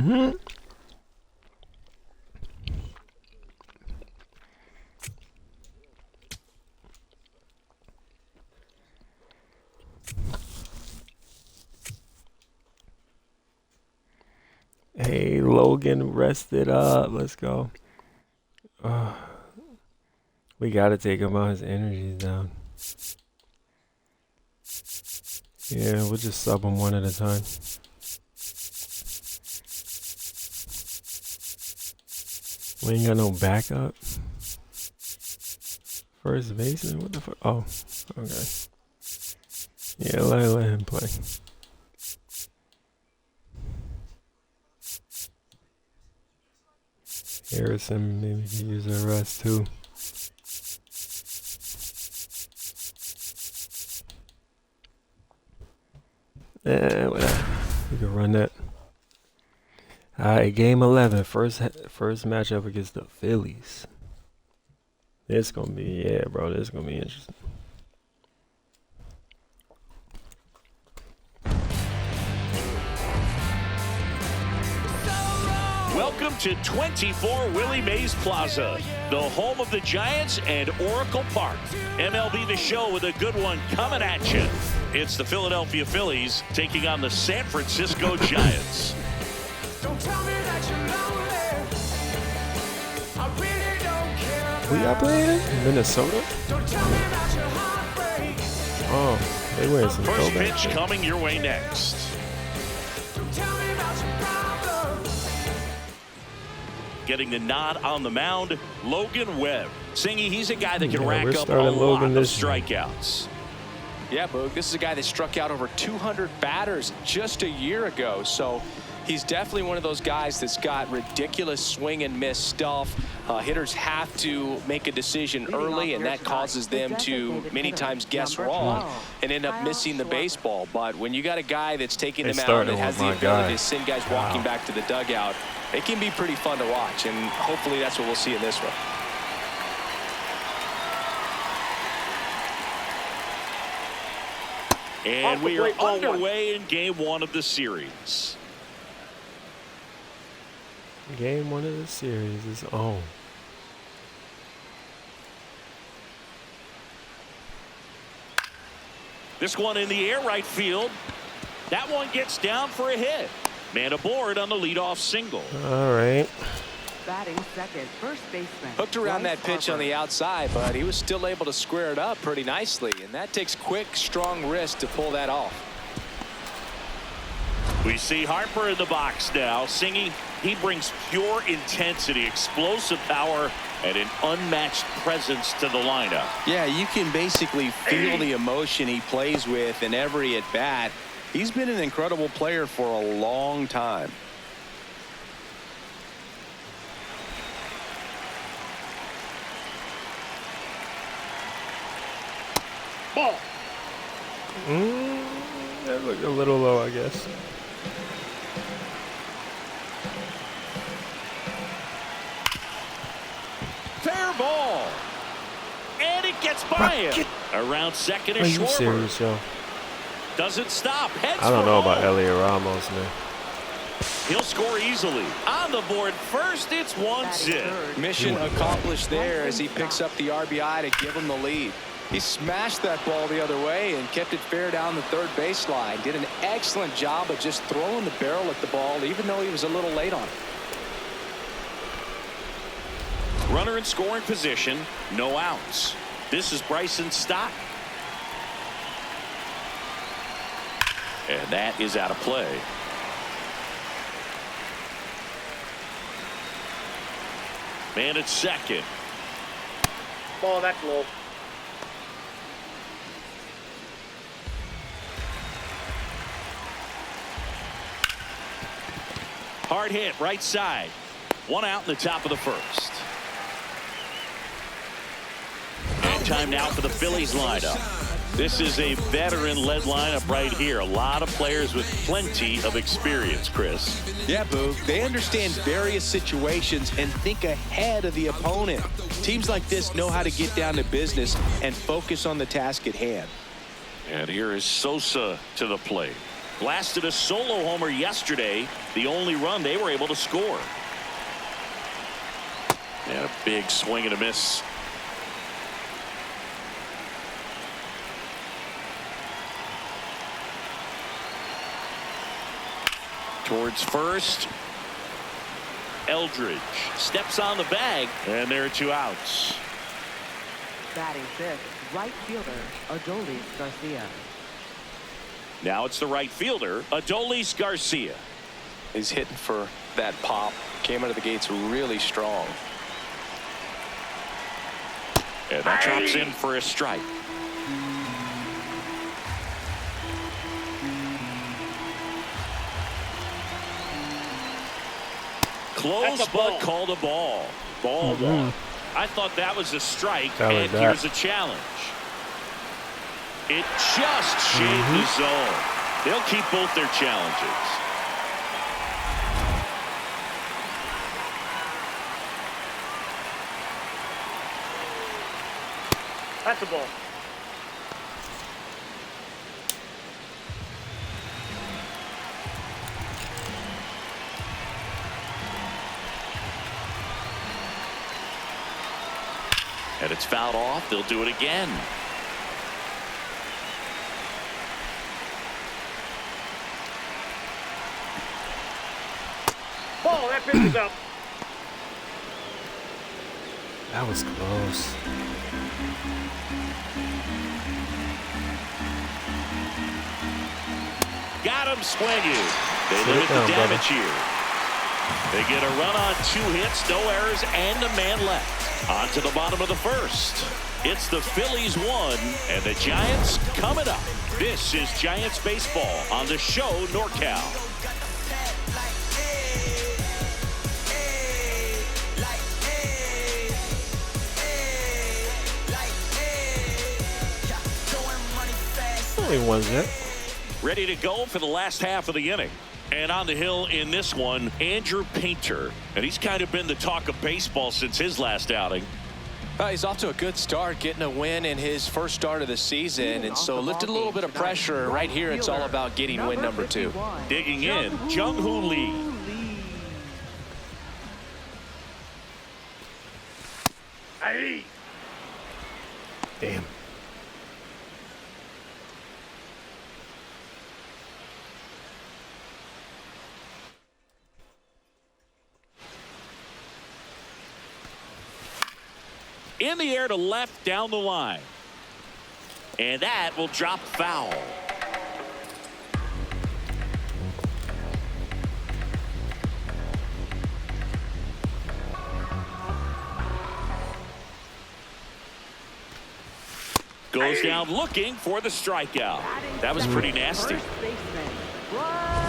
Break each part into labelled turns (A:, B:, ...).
A: Hey, Logan, rest it up. Let's go. We gotta take him out. His energy's down. Yeah, we'll just sub him one at a time. We ain't got no backup. First baseman? What the fuck? Oh, okay. Yeah, let him play. Harrison maybe could use a rest too. Whatever. We can run that. Alright, game 11. First matchup against the Phillies. This gonna be, yeah, bro. This gonna be interesting.
B: Welcome to 24 Willie Mays Plaza, the home of the Giants and Oracle Park. MLB The Show with a good one coming at you. It's the Philadelphia Phillies taking on the San Francisco Giants.
C: Don't tell me that you're lonely. I really don't care.
A: Who y'all playing? Minnesota?
C: Don't tell me about your heartbreak.
A: Oh, they wearing some
B: First
A: throwback.
B: pitch coming your way next.
C: Don't tell me about your problems.
B: Getting the nod on the mound, Logan Webb. Singy, he's a guy that can
A: Yeah,
B: rack
A: we're
B: up a
A: starting
B: lot
A: Logan
B: of
A: this year.
B: strikeouts.
D: Yeah, Boog, this is a guy that struck out over 200 batters just a year ago. So he's definitely one of those guys that's got ridiculous swing and miss stuff. Hitters have to make a decision early, and that causes them to many times guess wrong and end up missing the baseball. But when you got a guy that's taking them out and has the ability to send guys walking back to the dugout, it can be pretty fun to watch, and hopefully that's what we'll see in this one.
B: And we are underway in game one of the series.
A: Game one of the series is on.
B: This one in the air right field. That one gets down for a hit. Man aboard on the leadoff single.
A: All right.
E: Batting second, first baseman.
D: Hooked around that pitch on the outside, but he was still able to square it up pretty nicely, and that takes quick, strong wrist to pull that off.
B: We see Harper in the box now. Singy, he brings pure intensity, explosive power, and an unmatched presence to the lineup.
D: Yeah, you can basically feel the emotion he plays with in every at-bat. He's been an incredible player for a long time.
B: Ball.
A: That looked a little low, I guess.
B: Fair ball. And it gets by him. Around second
A: Are
B: is
A: you
B: Schwarber.
A: serious, yo?
B: Doesn't stop. Heads
A: I don't
B: for
A: know about
B: home.
A: Elliot Ramos, man.
B: He'll score easily. On the board first, it's 1-0.
D: Mission accomplished there as he picks up the RBI to give him the lead. He smashed that ball the other way and kept it fair down the third baseline. Did an excellent job of just throwing the barrel at the ball, even though he was a little late on it.
B: Runner in scoring position, no outs. This is Bryson Stott. And that is out of play. Man at second.
F: Ball, that's low.
B: Hard hit, right side. One out in the top of the first. And time now for the Phillies lineup. This is a veteran-led lineup right here. A lot of players with plenty of experience, Chris.
D: Yeah, Boog. They understand various situations and think ahead of the opponent. Teams like this know how to get down to business and focus on the task at hand.
B: And here is Sosa to the plate. Blasted a solo homer yesterday, the only run they were able to score. And a big swing and a miss. Towards first. Eldridge steps on the bag, and there are 2 outs.
E: Batting fifth, right fielder, Adolis Garcia.
B: Now it's the right fielder, Adolis Garcia.
D: He's hitting for that pop. Came out of the gates really strong.
B: And that drops in for a strike. Close, but called a ball. Ball one. I thought that was a strike, and here's a challenge. It just shaved the zone. They'll keep both their challenges.
F: That's a ball.
B: And it's fouled off. They'll do it again.
F: Ball, that pitch is up.
A: That was close.
B: Got him swinging. They limit the damage here. They get a run on 2 hits, no errors, and a man left. On to the bottom of the first. It's the Phillies 1 and the Giants coming up. This is Giants baseball on the show NorCal.
A: Only 1 zip.
B: Ready to go for the last half of the inning. And on the hill in this one, Andrew Painter. And he's kind of been the talk of baseball since his last outing.
D: He's off to a good start, getting a win in his first start of the season, and so lifted a little bit of pressure. Right here, it's all about getting win number 2.
B: Digging in, Jung-Hoo Lee.
F: Hey.
A: Damn.
B: In the air to left down the line. And that will drop foul. Goes down looking for the strikeout. That was pretty nasty.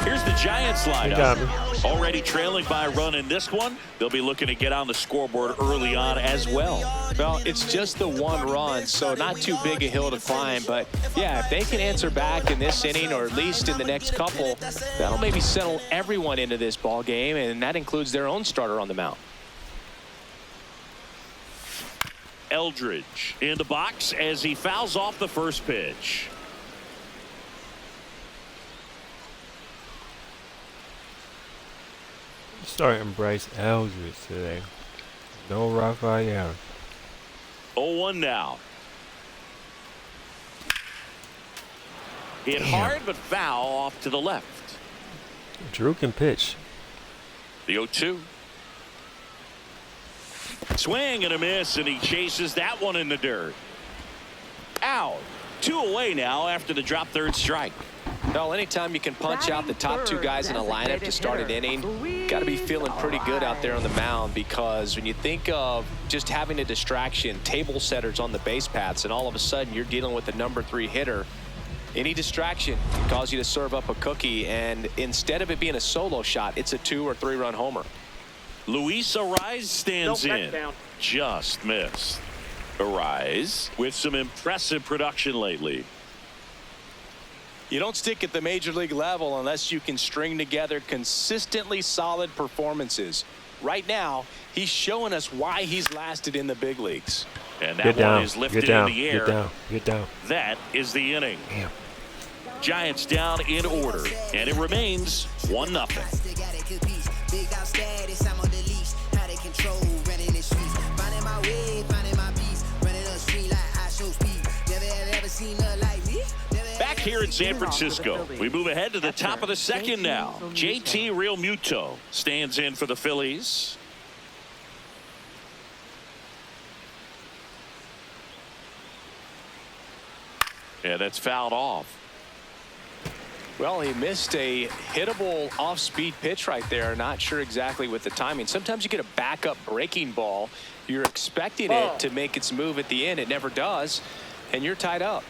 B: Here's the Giants lineup. Already trailing by a run in this one. They'll be looking to get on the scoreboard early on as well.
D: Well, it's just the 1 run, so not too big a hill to climb. But, yeah, if they can answer back in this inning or at least in the next couple, that'll maybe settle everyone into this ball game, and that includes their own starter on the mound.
B: Eldridge in the box as he fouls off the first pitch.
A: Starting Bryce Eldridge today. No Raphael.
B: 0-1 now. Hit hard but foul off to the left.
A: Drew can pitch.
B: The 0-2. Swing and a miss, and he chases that one in the dirt. Out. 2 away now after the drop third strike.
D: Well, anytime you can punch out the top 2 guys in a lineup to start an inning, got to be feeling pretty good out there on the mound, because when you think of just having a distraction, table setters on the base paths, and all of a sudden you're dealing with the number 3 hitter, any distraction can cause you to serve up a cookie, and instead of it being a solo shot, it's a 2 or 3 run homer.
B: Luis Arise stands in. Just missed. Arise with some impressive production lately.
D: You don't stick at the major league level unless you can string together consistently solid performances. Right now, he's showing us why he's lasted in the big leagues.
B: And that one is lifted in the air.
A: Get down.
B: That is the inning.
A: Damn.
B: Giants down in order, and it remains 1-0. Back here in San Francisco, we move ahead to the top of the second now. JT Realmuto stands in for the Phillies. Yeah, that's fouled off.
D: Well, he missed a hittable off-speed pitch right there. Not sure exactly with the timing. Sometimes you get a backup breaking ball. You're expecting it to make its move at the end. It never does, and you're tied up.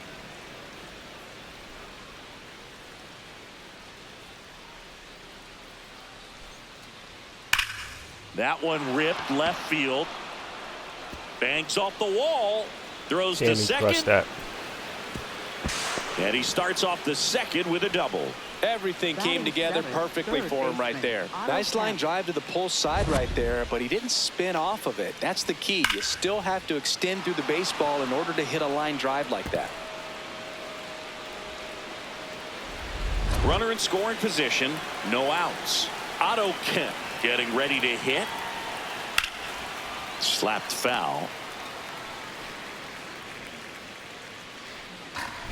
B: That one ripped left field. Bangs off the wall. Throws to
A: Damn, he
B: second.
A: crushed that.
B: And he starts off the second with a double.
D: Everything came together perfectly for him right there. Nice line drive to the pull side right there, but he didn't spin off of it. That's the key. You still have to extend through the baseball in order to hit a line drive like that.
B: Runner in scoring position, no outs. Otto Kemp getting ready to hit. Slapped foul.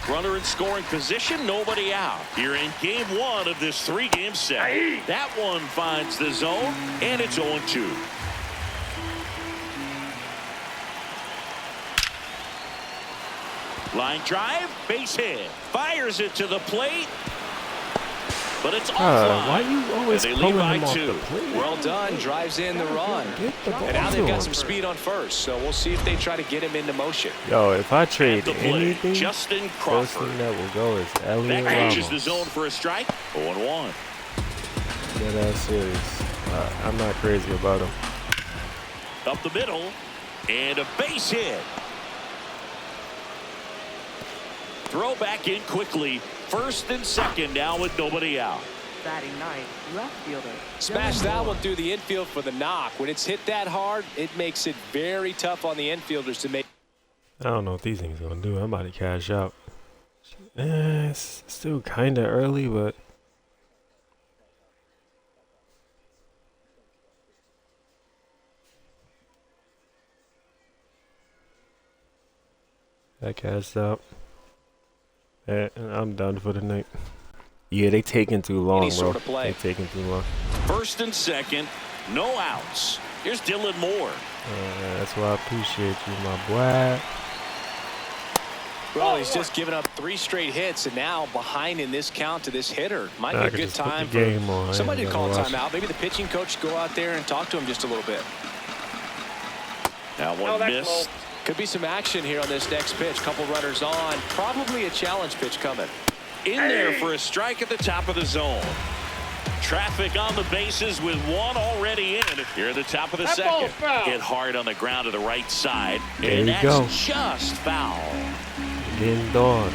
B: Runner in scoring position, nobody out. Here in game one of this 3-game set. That one finds the zone, and it's 0-2. Line drive, base hit. Fires it to the plate. But it's offline.
A: Why you always
B: and they
A: pulling
B: lead by
A: him off
B: 2.
A: the plate?
D: Well done. Drives in the run.
A: Get the ball
D: And now
A: to
D: they've got
A: him.
D: some speed on first, so we'll see if they try to get him into motion.
A: Yo, if I trade
B: At the plate,
A: anything,
B: Justin
A: first
B: Crawford.
A: thing that will go is Elliot
B: That catches the
A: Ramos.
B: zone for a strike. 0-1.
A: Yeah, that's serious. I'm not crazy about him.
B: Up the middle, and a base hit. Throw back in quickly. First and second now with nobody out.
E: Batting ninth, left fielder.
D: Smash
E: Dylan
D: that
E: Moore.
D: one through the infield for the knock. When it's hit that hard, it makes it very tough on the infielders to make.
A: I don't know what these things gonna do. I'm about to cash out. It's still kind of early, but I cashed out. And I'm done for the night. Yeah, they taking too long,
D: Any
A: bro.
D: sort of play.
A: They taking too long.
B: First and second, no outs. Here's Dylan Moore.
A: That's why I appreciate you, my boy.
D: Well, he's just given up 3 straight hits, and now behind in this count to this hitter. Might
A: I
D: be a
A: could
D: good
A: just put the
D: time
A: game on. I
D: for
A: ain't
D: somebody to
A: gonna
D: call a
A: watch it.
D: timeout. Maybe the pitching coach go out there and talk to him just a little bit.
B: That one
F: that's
B: missed.
F: low.
D: Could be some action here on this next pitch. Couple runners on. Probably a challenge pitch coming.
B: In there for a strike at the top of the zone. Traffic on the bases with one already in. Here at the top of the
F: That ball's
B: second.
F: foul.
B: Hit hard on the ground to the right side.
A: There
B: and
A: you
B: that's
A: go.
B: just foul.
A: Getting done.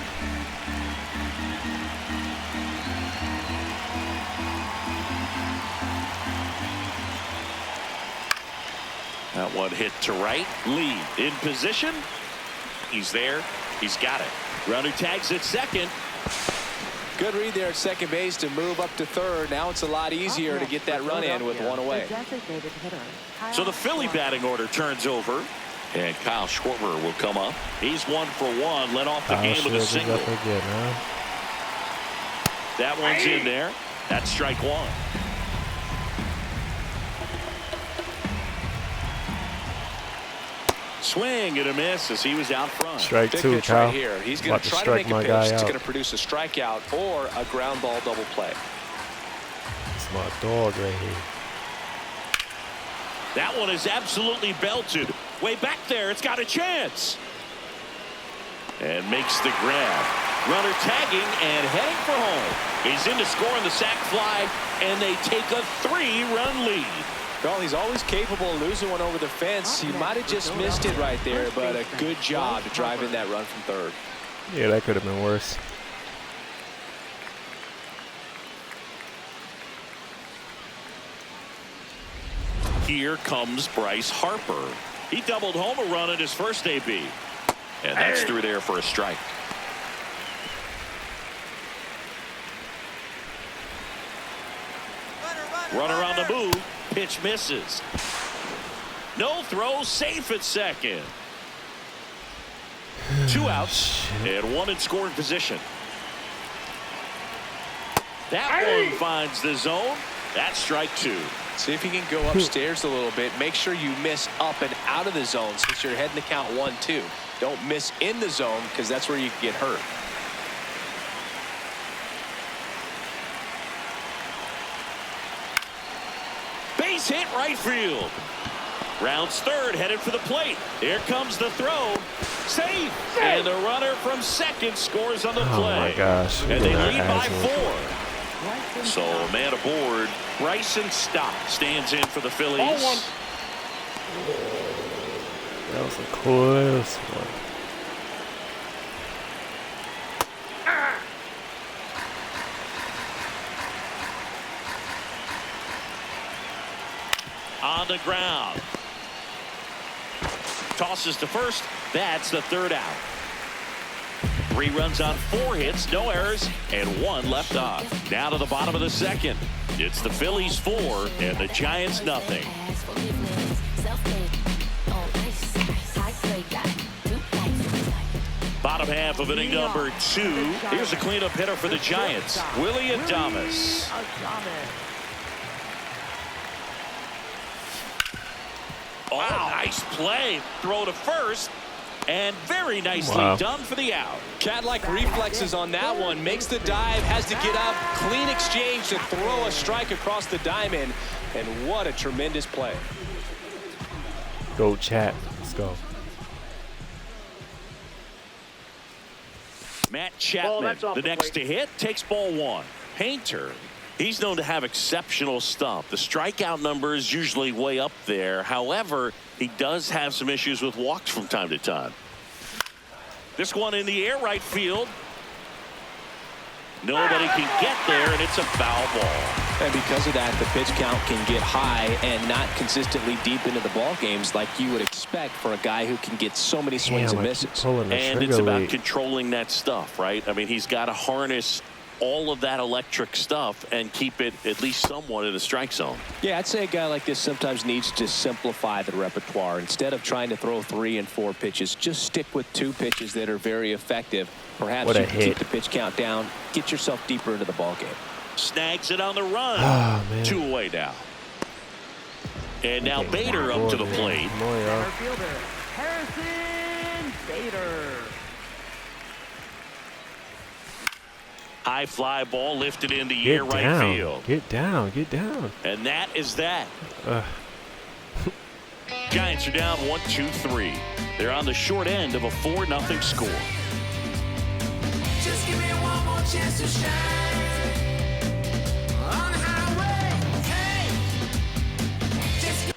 B: That one hit to right. Lee in position. He's there. He's got it. Runner tags at second.
D: Good read there at second base to move up to third. Now it's a lot easier
E: Up
D: to
E: next
D: get that
E: for
D: run in with
E: Philadelphia,
D: one away.
E: the designated hitter, Kyle
B: So the Philly
E: Schwarber.
B: batting order turns over. And Kyle Schwarber will come up. He's 1 for 1. Led off the
A: Kyle
B: game with a
A: Schwarber's
B: single.
A: up again, huh?
B: That one's in there. That's strike 1. Swing and a miss as he was out front.
A: Strike
D: Big
A: 2,
D: pitch
A: Kyle.
D: right here. He's going
A: About
D: to
A: to
D: try to
A: strike
D: make a
A: my
D: pitch
A: guy
D: that's
A: out.
D: going to produce a strikeout or a ground ball double play.
A: It's my dog right here.
B: That one is absolutely belted. Way back there. It's got a chance. And makes the grab. Runner tagging and heading for home. He's in to score on the sac fly, and they take a 3-run lead.
D: Well, he's always capable of losing one over the fence. He might have just missed it right there, but a good job to drive in that run from third.
A: Yeah, that could have been worse.
B: Here comes Bryce Harper. He doubled home a run at his first AB. And that's through there for a strike. Runner on the move. Pitch misses. No throw. Safe at second. 2 outs and 1 in scoring position. That one finds the zone. That's strike 2.
D: See if you can go upstairs a little bit. Make sure you miss up and out of the zone since you're heading to count 1-2. Don't miss in the zone because that's where you can get hurt.
B: Base hit right field. Rounds third, headed for the plate. Here comes the throw. Safe. And the runner from second scores on the play.
A: Oh my gosh.
B: And they lead by 4. So man aboard. Bryson Stott stands in for the Phillies.
A: That was a close one.
B: On the ground. Tosses to first. That's the 3rd out. 3 runs on 4 hits, no errors, and 1 left on. Down to the bottom of the 2nd. It's the Phillies 4 and the Giants nothing. Bottom half of inning number 2. Here's a cleanup hitter for the Giants, Willie Adames. Oh, nice play. Throw to first. And very nicely done for the out.
D: Cat-like reflexes on that one. Makes the dive, has to get up. Clean exchange to throw a strike across the diamond. And what a tremendous play.
A: Go chat. Let's go.
B: Matt Chapman, the next to hit, takes ball 1. Painter, he's known to have exceptional stuff. The strikeout number is usually way up there. However, he does have some issues with walks from time to time. This one in the air, right field. Nobody can get there, and it's a foul ball.
D: And because of that, the pitch count can get high and not consistently deep into the ball games like you would expect for a guy who can get so many swings and misses.
B: And it's about controlling that stuff, right? I mean, he's got to harness all of that electric stuff and keep it at least somewhat in the strike zone.
D: Yeah, I'd say a guy like this sometimes needs to simplify the repertoire. Instead of trying to throw 3 and 4 pitches, just stick with 2 pitches that are very effective. Perhaps you can keep the pitch count down, get yourself deeper into the ball game.
B: Snags it on the run.
A: Oh, man.
B: 2 away now. And now Bader up to the plate.
E: Center fielder, Harrison Bader.
B: High fly ball lifted in the air, right field.
A: Get down, get down.
B: And that is that. Giants are down 1-2-3. They're on the short end of a 4-0 score.
C: Just give me one more chance to shine on the highway. Hey.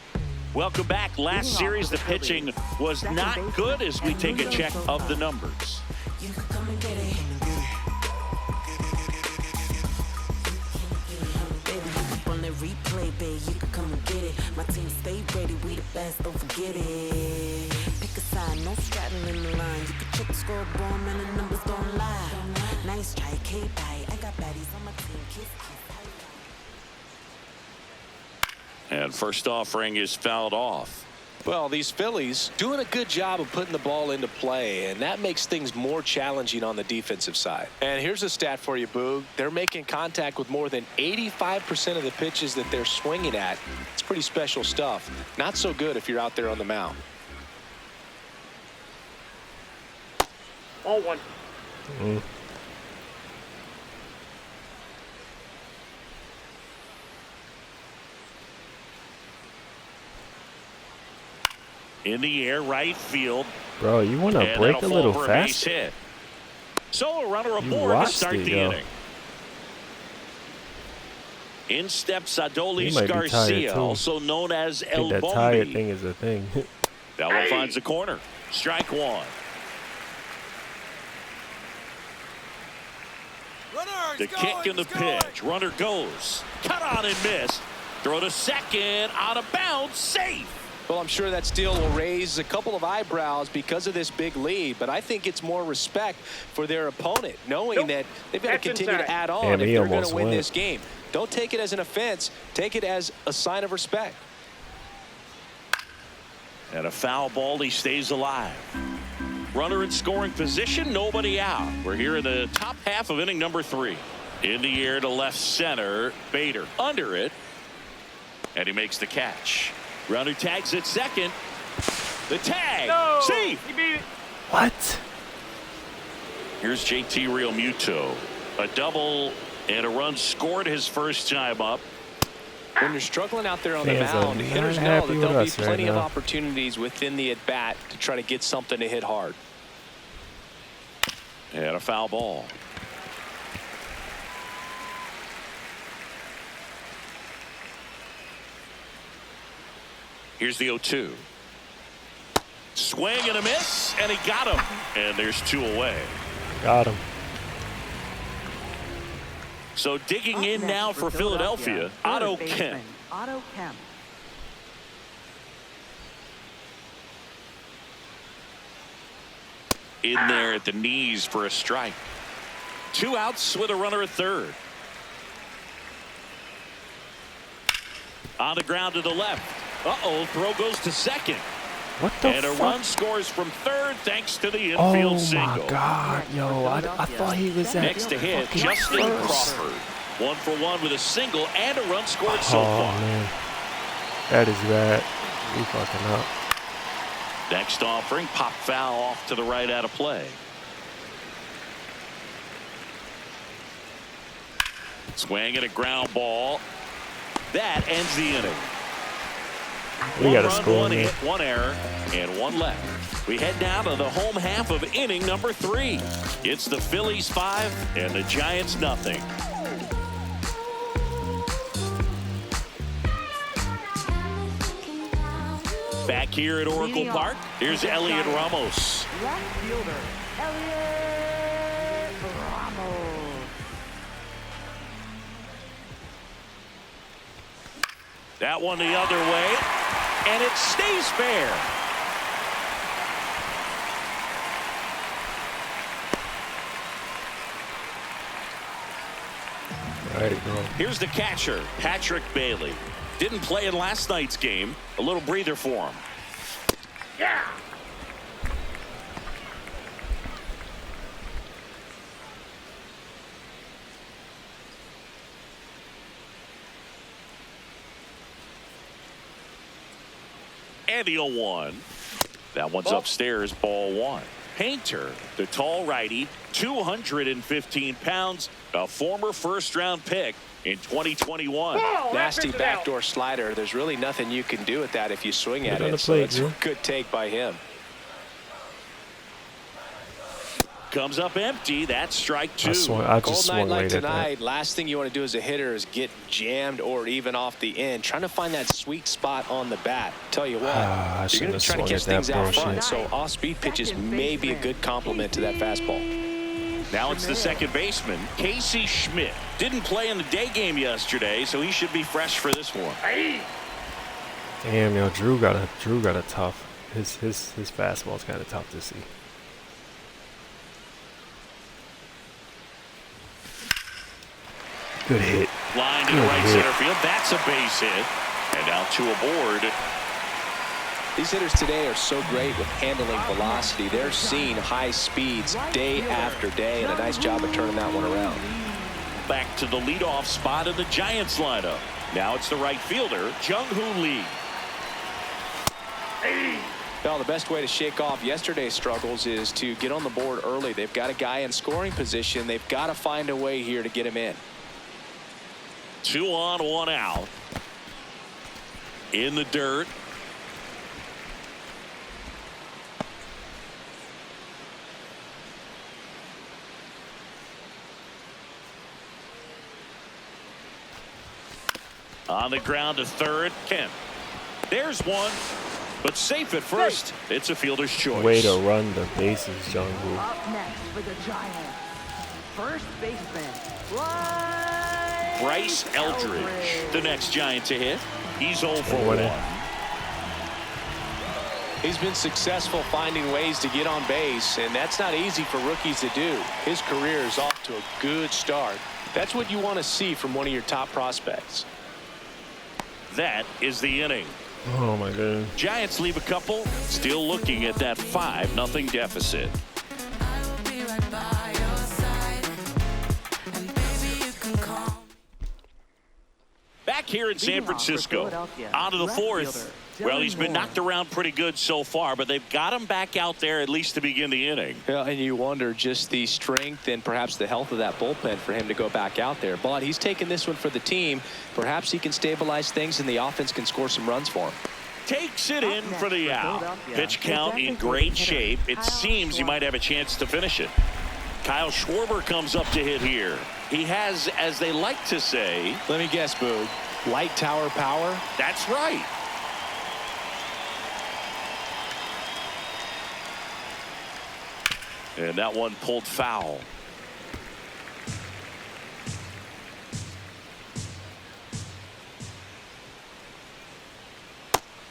B: Welcome back. Last series, the pitching was not good as we take a check of the numbers.
C: You can come and get it. Replay, babe, you can come and get it. My team stay ready, we the best, don't forget it. Pick a side, no straddling in the line. You can check the scoreboard, man, the numbers don't lie. Nice try, K-Bite. I got baddies on my team, kiss, kiss.
B: And first offering is fouled off.
D: Well, these Phillies doing a good job of putting the ball into play, and that makes things more challenging on the defensive side. And here's a stat for you, Boog. They're making contact with more than 85% of the pitches that they're swinging at. It's pretty special stuff. Not so good if you're out there on the mound.
F: All 1.
B: In the air, right field.
A: Bro, you want to break a little faster?
B: So a runner aboard to start the inning. In steps Adolis Garcia, also known as El Bombi.
A: That tired thing is a thing.
B: That one finds the corner. Strike 1. The kick and the pitch. Runner goes. Cut on and missed. Throw to second. Out of bounds. Safe.
D: Well, I'm sure that steal will raise a couple of eyebrows because of this big lead, but I think it's more respect for their opponent, knowing that they've got to
F: That's
D: continue
F: inside.
D: to add on
A: Damn,
D: if
A: he
D: they're going
A: almost
D: to win
A: went.
D: this game. Don't take it as an offense. Take it as a sign of respect.
B: And a foul ball, he stays alive. Runner in scoring position, nobody out. We're here in the top half of inning number 3. In the air to left center, Bader under it, and he makes the catch. Runner tags at second. The tag.
F: No!
B: See.
F: He beat it.
A: What?
B: Here's JT Realmuto. A double and a run scored his first time up.
D: When you're struggling out there on the
A: Fans are
D: mound, hitters
A: not
D: know
A: happy
D: that
A: with
D: there'll be
A: us right
D: plenty of
A: now.
D: opportunities within the at-bat to try to get something to hit hard.
B: And a foul ball. Here's the 0-2. Swing and a miss, and he got him. And there's 2 away.
A: Got him.
B: So digging
E: Up
B: in
E: next
B: now for Philadelphia,
E: third
B: Otto
E: baseman,
B: Kemp.
E: Otto Kemp.
B: In there at the knees for a strike. 2 outs with a runner at third. On the ground to the left. Uh-oh, throw goes to second.
A: What the
B: And a
A: fuck?
B: run scores from third thanks to the infield
A: Oh
B: single.
A: my God, yo! I thought he was at
B: Next to hit,
A: fucking
B: Justin
A: first.
B: Crawford. 1 for 1 with a single and a run scored so
A: Oh
B: far.
A: man, that is bad. We fucking up.
B: Next offering, pop foul off to the right out of play. Swing and a ground ball. That ends the inning.
A: We
B: 1
A: gotta
B: run,
A: score,
B: 1
A: man.
B: hit, 1 error, and 1 left. We head now to the home half of inning number 3. It's the Phillies 5 and the Giants nothing. Back here at Oracle
E: Leading
B: Park,
E: off,
B: here's
E: the
B: Elliot
E: Giants.
B: Ramos.
E: Left fielder, Elliot Ramos.
B: That one the other way, and it stays fair.
A: Right, bro.
B: Here's the catcher, Patrick Bailey. Didn't play in last night's game. A little breather for him.
F: Yeah.
B: And the 0-1. That one's
F: Ball.
B: upstairs, ball 1. Painter, the tall righty, 215 pounds, a former first-round pick in 2021.
F: Oh, that
D: Nasty
F: pitch is out.
D: backdoor slider. There's really nothing you can do with that if you swing at
A: Put it on
D: it.
A: the
D: So
A: plate,
D: it's
A: Drew.
D: a good take by him.
B: Comes up empty. That's strike 2.
A: I
D: Cold
A: just
D: night
A: swung
D: like
A: late at that.
D: tonight, last thing you want to do as a hitter is get jammed or even off the end. Trying to find that sweet spot on the bat. Tell you what,
A: I
D: you're
A: shouldn't
D: going
A: have
D: to try to
A: swung
D: catch
A: at that
D: things out front.
A: bullshit.
D: So off-speed pitches may be a good complement to that fastball.
B: Now it's the second baseman, Casey Schmidt. Didn't play in the day game yesterday, so he should be fresh for this one.
F: Hey.
A: Damn, yo, Drew got a tough. His fastball's kind of tough to see. Good hit.
B: Line to
A: Good
B: right
A: hit.
B: center field. That's a base hit. And now 2 aboard.
D: These hitters today are so great with handling velocity. They're seeing high speeds day after day, and a nice job of turning that one around.
B: Back to the leadoff spot in the Giants lineup. Now it's the right fielder, Jung-Hoo Lee.
D: Well, the best way to shake off yesterday's struggles is to get on the board early. They've got a guy in scoring position. They've got to find a way here to get him in.
B: 2 on, 1 out. In the dirt. On the ground to third, Kemp. There's one, but safe at first. It's a fielder's choice.
A: Way to run the bases, Jung-Hoo.
E: Up next for the Giants, first baseman,
B: Bryce Eldridge, the next Giant to hit. He's 0 for 1.
D: He's been successful finding ways to get on base, and that's not easy for rookies to do. His career is off to a good start. That's what you want to see from one of your top prospects.
B: That is the inning.
A: Oh my god.
B: Giants leave a couple, still looking at that 5-0 deficit. Back here in San Francisco, out of the fourth. Well, he's been knocked around pretty good so far, but they've got him back out there at least to begin the inning.
D: Yeah, and you wonder just the strength and perhaps the health of that bullpen for him to go back out there. But he's taking this one for the team. Perhaps he can stabilize things and the offense can score some runs for him.
B: Takes it in for the out. Pitch count in great shape. It seems he might have a chance to finish it. Kyle Schwarber comes up to hit here. He has, as they like to say,
D: let me guess, Boog, light tower power?
B: That's right. And that one pulled foul.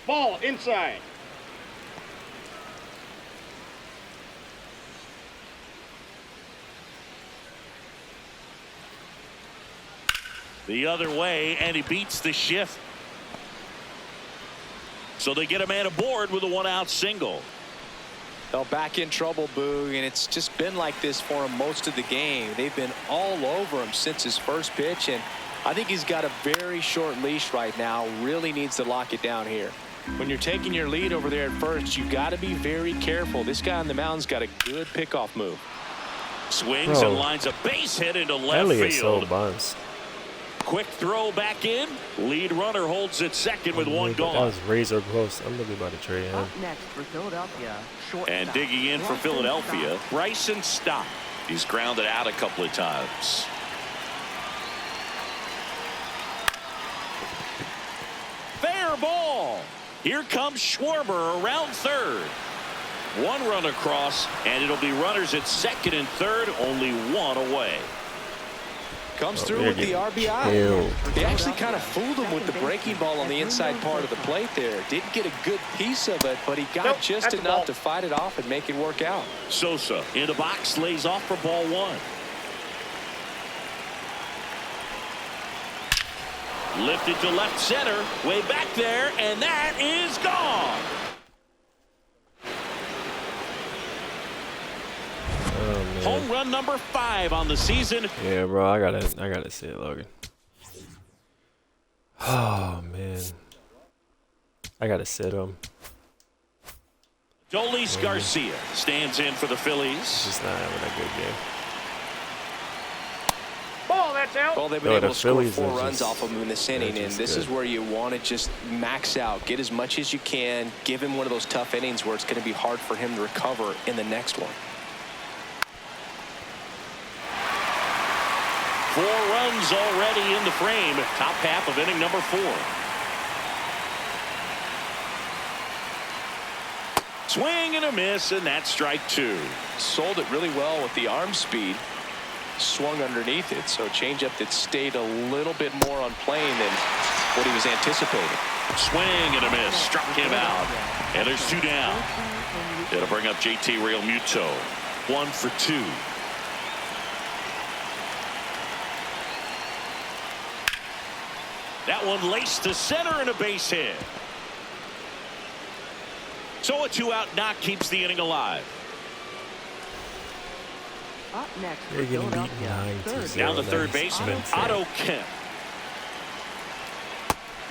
F: Ball inside.
B: The other way, and he beats the shift. So they get a man aboard with a one-out single.
D: They'll back in trouble, Boog, and it's just been like this for him most of the game. They've been all over him since his first pitch, and I think he's got a very short leash right now. Really needs to lock it down here. When you're taking your lead over there at first, you got to be very careful. This guy on the mound's got a good pickoff move.
B: Swings and lines a base hit into left
A: Elliot's
B: field.
A: so buns.
B: Quick throw back in. Lead runner holds at second with one
A: That
B: gone.
A: was razor close. I'm looking about to trade him.
E: Up next for Philadelphia,
B: And digging in for Philadelphia, Bryson Stott. He's grounded out a couple of times. Fair ball. Here comes Schwarber around third. One run across, and it'll be runners at second and third, only one away.
D: Comes through with the RBI. He actually kind of fooled him with the breaking ball on the inside part of the plate there. Didn't get a good piece of it, but he got just enough to fight it off and make it work out.
B: Sosa in the box, lays off for ball one. Lifted to left center, way back there, and that is gone. Home run number 5 on the season.
A: Yeah, bro, I gotta see it, Logan. Oh man, I gotta sit him.
B: Dolis Garcia stands in for the Phillies.
A: Just not having a good game.
F: Ball, that's out.
D: Well, they've been able to score
A: Phillies
D: 4
A: are
D: runs
A: just-
D: off of him in this inning, and this is where you want to just max out, get as much as you can, give him one of those tough innings where it's going to be hard for him to recover in the next one.
B: 4 runs already in the frame. Top half of inning number 4. Swing and a miss, and that's strike 2.
D: Sold it really well with the arm speed. Swung underneath it, so changeup that stayed a little bit more on plane than what he was anticipating.
B: Swing and a miss, struck him out, and there's 2 down. It'll bring up JT Realmuto. 1 for 2. That one laced to center and a base hit. So a 2-out knock keeps the inning alive.
E: Up next for
A: They're getting beat
E: Philadelphia,
A: 9-0.
B: Down the third baseman, Otto Kemp.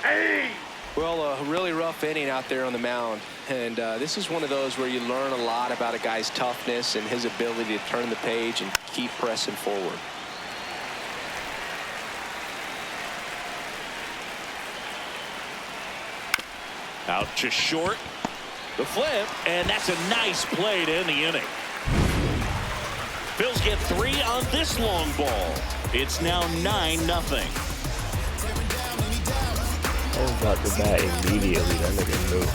F: Hey!
D: Well, a really rough inning out there on the mound, and this is one of those where you learn a lot about a guy's toughness and his ability to turn the page and keep pressing forward.
B: Out to short. The flip, and that's a nice play to end the inning. Phils get 3 on this long ball. It's now 9-0.
A: I was about to bat immediately. That nigga knew.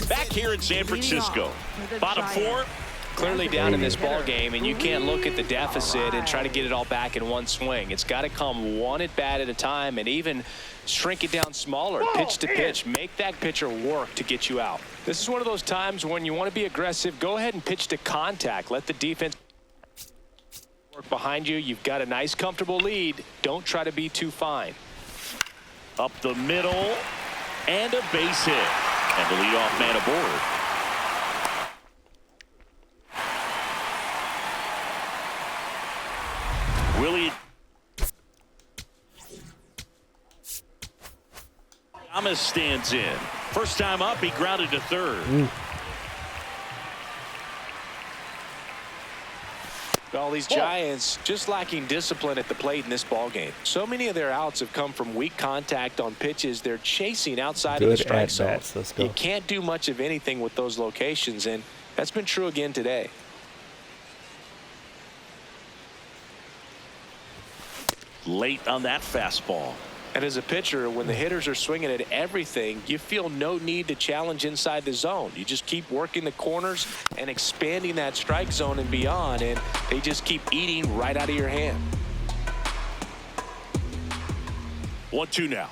B: Back here in San Francisco. Bottom 4.
D: clearly down in this ball game, and you can't look at the deficit and try to get it all back in one swing. It's got to come one at bat at a time, and even shrink it down smaller, pitch to pitch. Make that pitcher work to get you out. This is one of those times when you want to be aggressive. Go ahead and pitch to contact. Let the defense work behind you. You've got a nice, comfortable lead. Don't try to be too fine.
B: Up the middle, and a base hit. And the leadoff man aboard. Willie Thomas stands in. First time up, he grounded to third.
D: All these Giants just lacking discipline at the plate in this ball game. So many of their outs have come from weak contact on pitches they're chasing outside of the strike zone. You can't do much of anything with those locations, and that's been true again today.
B: Late on that fastball.
D: And as a pitcher, when the hitters are swinging at everything, you feel no need to challenge inside the zone. You just keep working the corners and expanding that strike zone and beyond, and they just keep eating right out of your hand.
B: 1-2 now.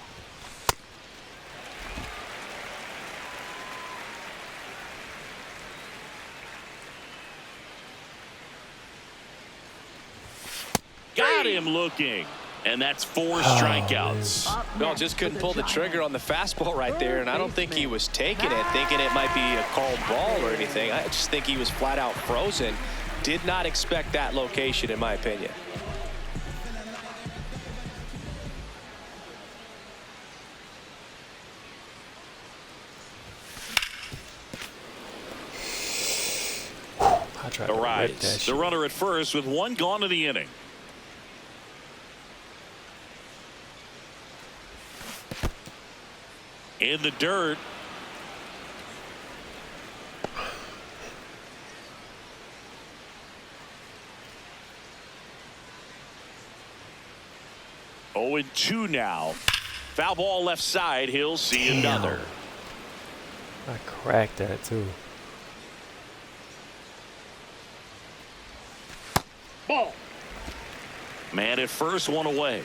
B: Got him looking. And that's 4 strikeouts.
D: No, just couldn't pull the trigger on the fastball right there, and I don't think he was taking it, thinking it might be a called ball or anything. I just think he was flat out frozen. Did not expect that location, in my opinion.
A: I tried to rip that
B: The
A: shit.
B: runner at first with 1 gone in the inning. In the dirt. Oh, 0-2 now. Foul ball left side. He'll see another.
A: I cracked that too.
F: Ball.
B: Man at first, 1 away.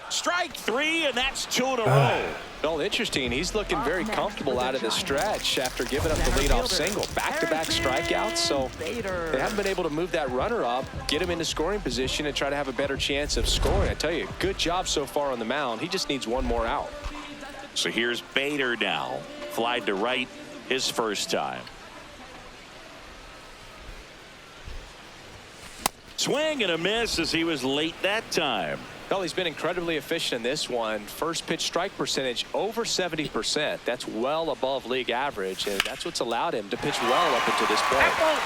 B: Strike 3, and that's 2 in a row.
D: Well, interesting. He's looking very comfortable out of the stretch after giving up the leadoff single. Back-to-back strikeouts, so they haven't been able to move that runner up, get him into scoring position, and try to have a better chance of scoring. I tell you, good job so far on the mound. He just needs 1 more out.
B: So here's Bader now. Flied to right his first time. Swing and a miss as he was late that time.
D: Well, he's been incredibly efficient in this one. First pitch strike percentage over 70%. That's well above league average, and that's what's allowed him to pitch well up until this point.
F: That ball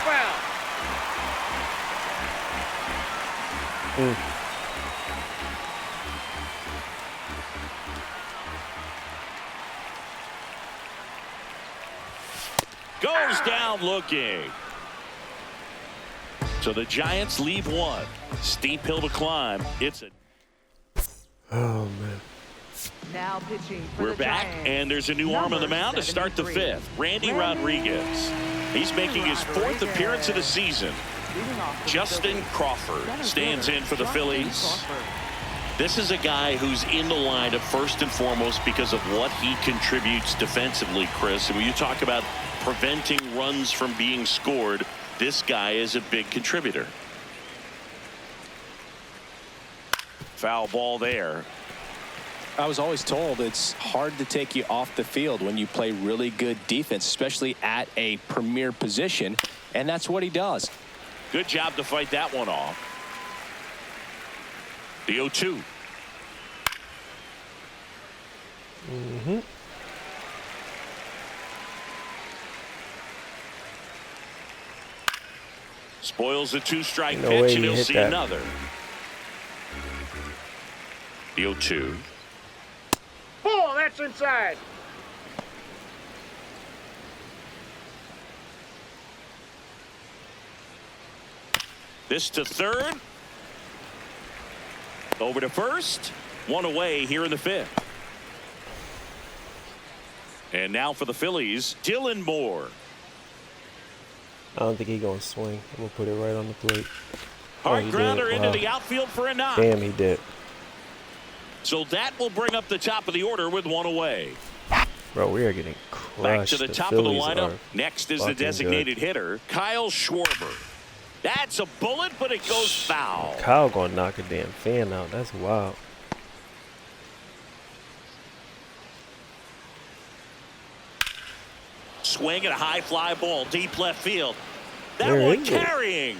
F: foul.
B: Goes down looking. So the Giants leave 1. Steep hill to climb. It's a.
A: Oh man.
E: Now pitching for
B: We're
E: the
B: back,
E: Giants.
B: and there's a new arm on the mound to start the 5th. Randy Rodriguez. He's making his 4th appearance of the season. Justin Crawford stands in for the Phillies. This is a guy who's in the lineup first and foremost because of what he contributes defensively, Chris. And when you talk about preventing runs from being scored, this guy is a big contributor. Foul ball there.
D: I was always told it's hard to take you off the field when you play really good defense, especially at a premier position, and that's what he does.
B: Good job to fight that one off. The 0-2. Spoils the 2-strike
A: No way
B: pitch,
A: he
B: and he'll
A: hit
B: see
A: that.
B: another. The 0-2.
F: Ball, that's inside.
B: This to third. Over to first. 1 away here in the 5th. And now for the Phillies, Dylan Moore.
A: I don't think he's going to swing. I'm going to put it right on the plate.
B: Hard
A: he
B: grounder
A: did.
B: into
A: Wow.
B: the outfield for a knock.
A: Damn, he did.
B: So that will bring up the top of the order with one away.
A: Bro, we are getting crushed.
B: Back to the top of the
A: Phillies
B: lineup.
A: are
B: Next is the
A: fucking
B: designated
A: good.
B: hitter, Kyle Schwarber. That's a bullet, but it goes foul.
A: Kyle going to knock a damn fan out. That's wild.
B: Swing and a high fly ball deep left field. That
A: Where
B: one
A: is it?
B: carrying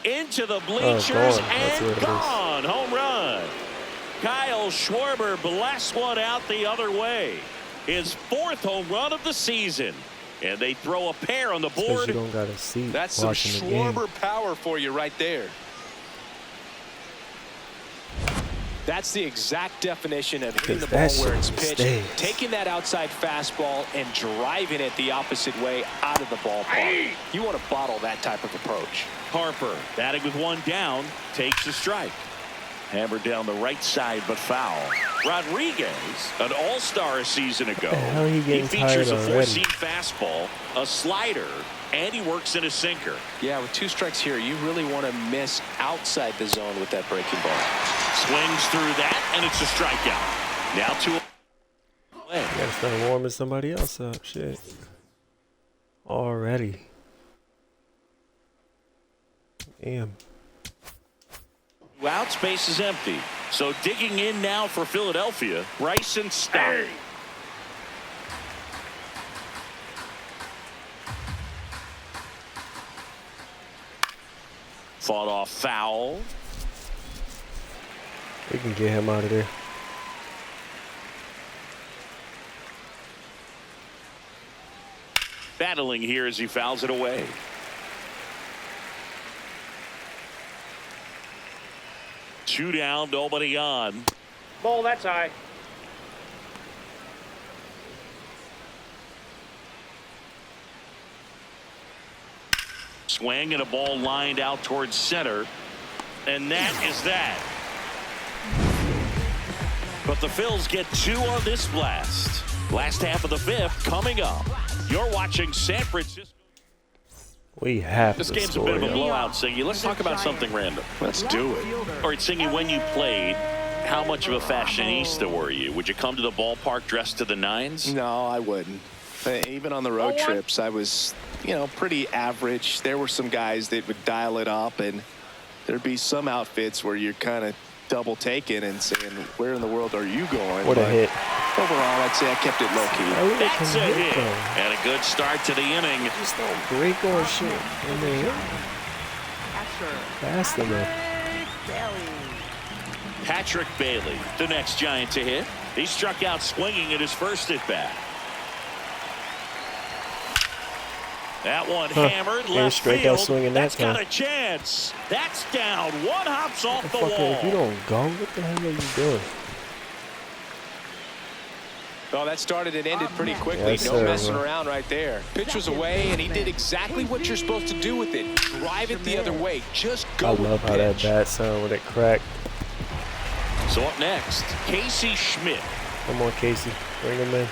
B: into the
A: gone.
B: bleachers
A: That's where it
B: and
A: is.
B: gone. Home run. Kyle Schwarber blasts one out the other way. His 4th home run of the season. And they throw a pair on the
A: Because
B: board.
A: you don't got a seat
D: That's some
A: watching the game.
D: Schwarber power for you right there. That's the exact definition of hitting the ball
A: Because that
D: where it's
A: shit
D: pitched,
A: stays.
D: taking that outside fastball and driving it the opposite way out of the ballpark. You want to bottle that type of approach.
B: Harper batting with one down, takes a strike. Hammered down the right side, but foul. Rodriguez, an all-star a season ago.
A: the hell he getting
B: features a
A: tired already?
B: 4-seam fastball, a slider, and he works in a sinker.
D: Yeah, with 2 strikes here, you really want to miss outside the zone with that breaking ball.
B: Swings through that, and it's a strikeout. Now to
A: You got to start warming somebody else up. Shit. Already. Damn.
B: out, space is empty. So digging in now for Philadelphia, Bryson Stott. Fought off foul.
A: We can get him out of there.
B: Battling here as he fouls it away. Two down, nobody on.
F: Ball, that's high.
B: Swing and a ball lined out towards center. And that is that. But the Phils get two on this blast. Last half of the fifth coming up. You're watching San Francisco.
A: We have
B: This
A: to
B: game's
A: score,
B: a bit of a
A: yo.
B: blowout, Singy. Let's talk about something random.
D: Let's do it.
B: All right, Singy, when you played, how much of a fashionista were you? Would you come to the ballpark dressed to the nines?
D: No, I wouldn't. Even on the road trips, I was, pretty average. There were some guys that would dial it up, and there'd be some outfits where you're kind of double taking and saying, where in the world are you going?
A: What a
D: But
A: hit.
D: Overall, I'd say I kept it low key.
A: Oh, look at
B: That's
A: him
B: a hit.
A: though.
B: And a good start to the inning.
A: Just don't break or shit. And then fast enough.
B: Patrick Bailey, the next Giant to hit. He struck out swinging at his first at bat. That one hammered
A: Ain't
B: left
A: straight out
B: field.
A: swinging that
B: That's got
A: time.
B: a chance. That's down. One hops off the
A: Motherfucker,
B: wall.
A: if you don't go, what the hell are you doing?
D: Well, that started and ended pretty quickly.
A: Yes,
D: No
A: sir.
D: messing around right there. Pitch was away, and he did exactly what you're supposed to do with it. Drive it the other way. Just go
A: I
D: with
A: love
D: the
A: how that
D: pitch.
A: bat sound when it cracked.
B: So up next, Casey Schmidt.
A: Come on, Casey. Bring him in.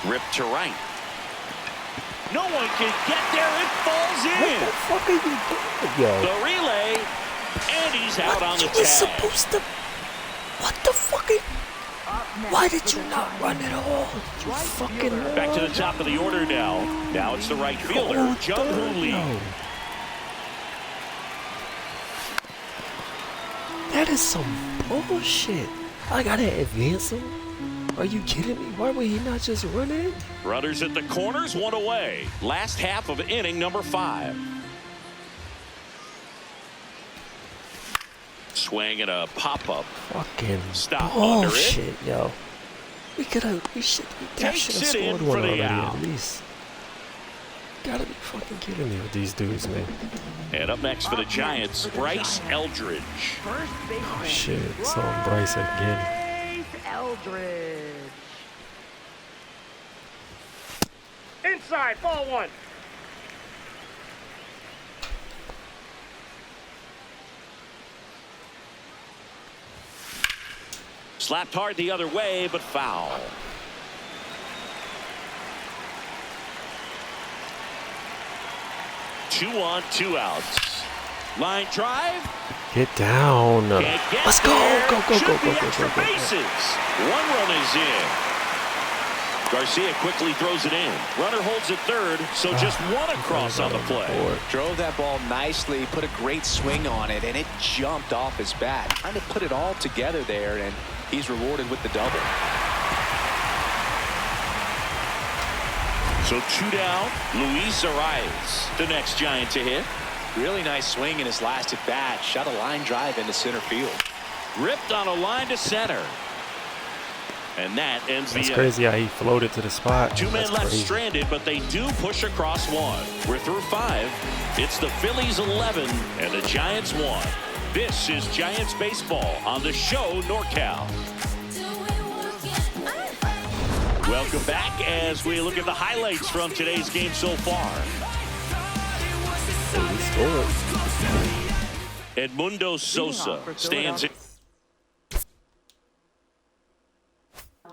B: Ripped to right. No one can get there. It falls
A: What
B: in.
A: the fuck are you doing, yo?
B: The relay, and he's out on the
A: You was
B: tag.
A: supposed to. What the fuck? Why did you not run at all? You fucking.
B: Back to the top of the order now. Now it's the right fielder, Jung-Hoo Lee.
A: Yo. That is some bullshit. I gotta advance him. Are you kidding me? Why would he not just run in?
B: Runners at the corners, one away. Last half of inning number 5. Swing and a pop-up.
A: Fucking
B: Stop under it.
A: bullshit, yo. We should have
B: Takes it in
A: scored
B: for
A: one
B: the
A: already
B: out.
A: at least. Gotta be fucking kidding me with these dudes, man.
B: And up next for the Giants, Bryce Eldridge.
E: First baseman.
A: Oh shit, it's on Bryce again.
E: Bryce Eldridge.
F: Inside, ball one.
B: Slapped hard the other way, but foul. Two on, two outs. Line drive.
A: Get down.
B: Can't get
A: Let's go.
B: there.
A: Go, go,
B: Should
A: go,
B: be
A: go, go,
B: extra
A: go, go, go.
B: bases. One run is in. Garcia quickly throws it in. Runner holds at third, so just one across on the play.
D: Drove that ball nicely, put a great swing on it, and it jumped off his bat. Trying to put it all together there, and he's rewarded with the double.
B: So two down, Luis Arias, the next Giant to hit.
D: Really nice swing in his last at bat. Shot a line drive into center field.
B: Ripped on a line to center. And that ends the
A: That's
B: inning.
A: crazy how he floated to the spot.
B: Two men
A: That's
B: left
A: crazy.
B: stranded, but they do push across one. We're through 5. It's the Phillies 11 and the Giants 1. This is Giants baseball on the show NorCal. Welcome back as we look at the highlights from today's game so far. Edmundo Sosa stands in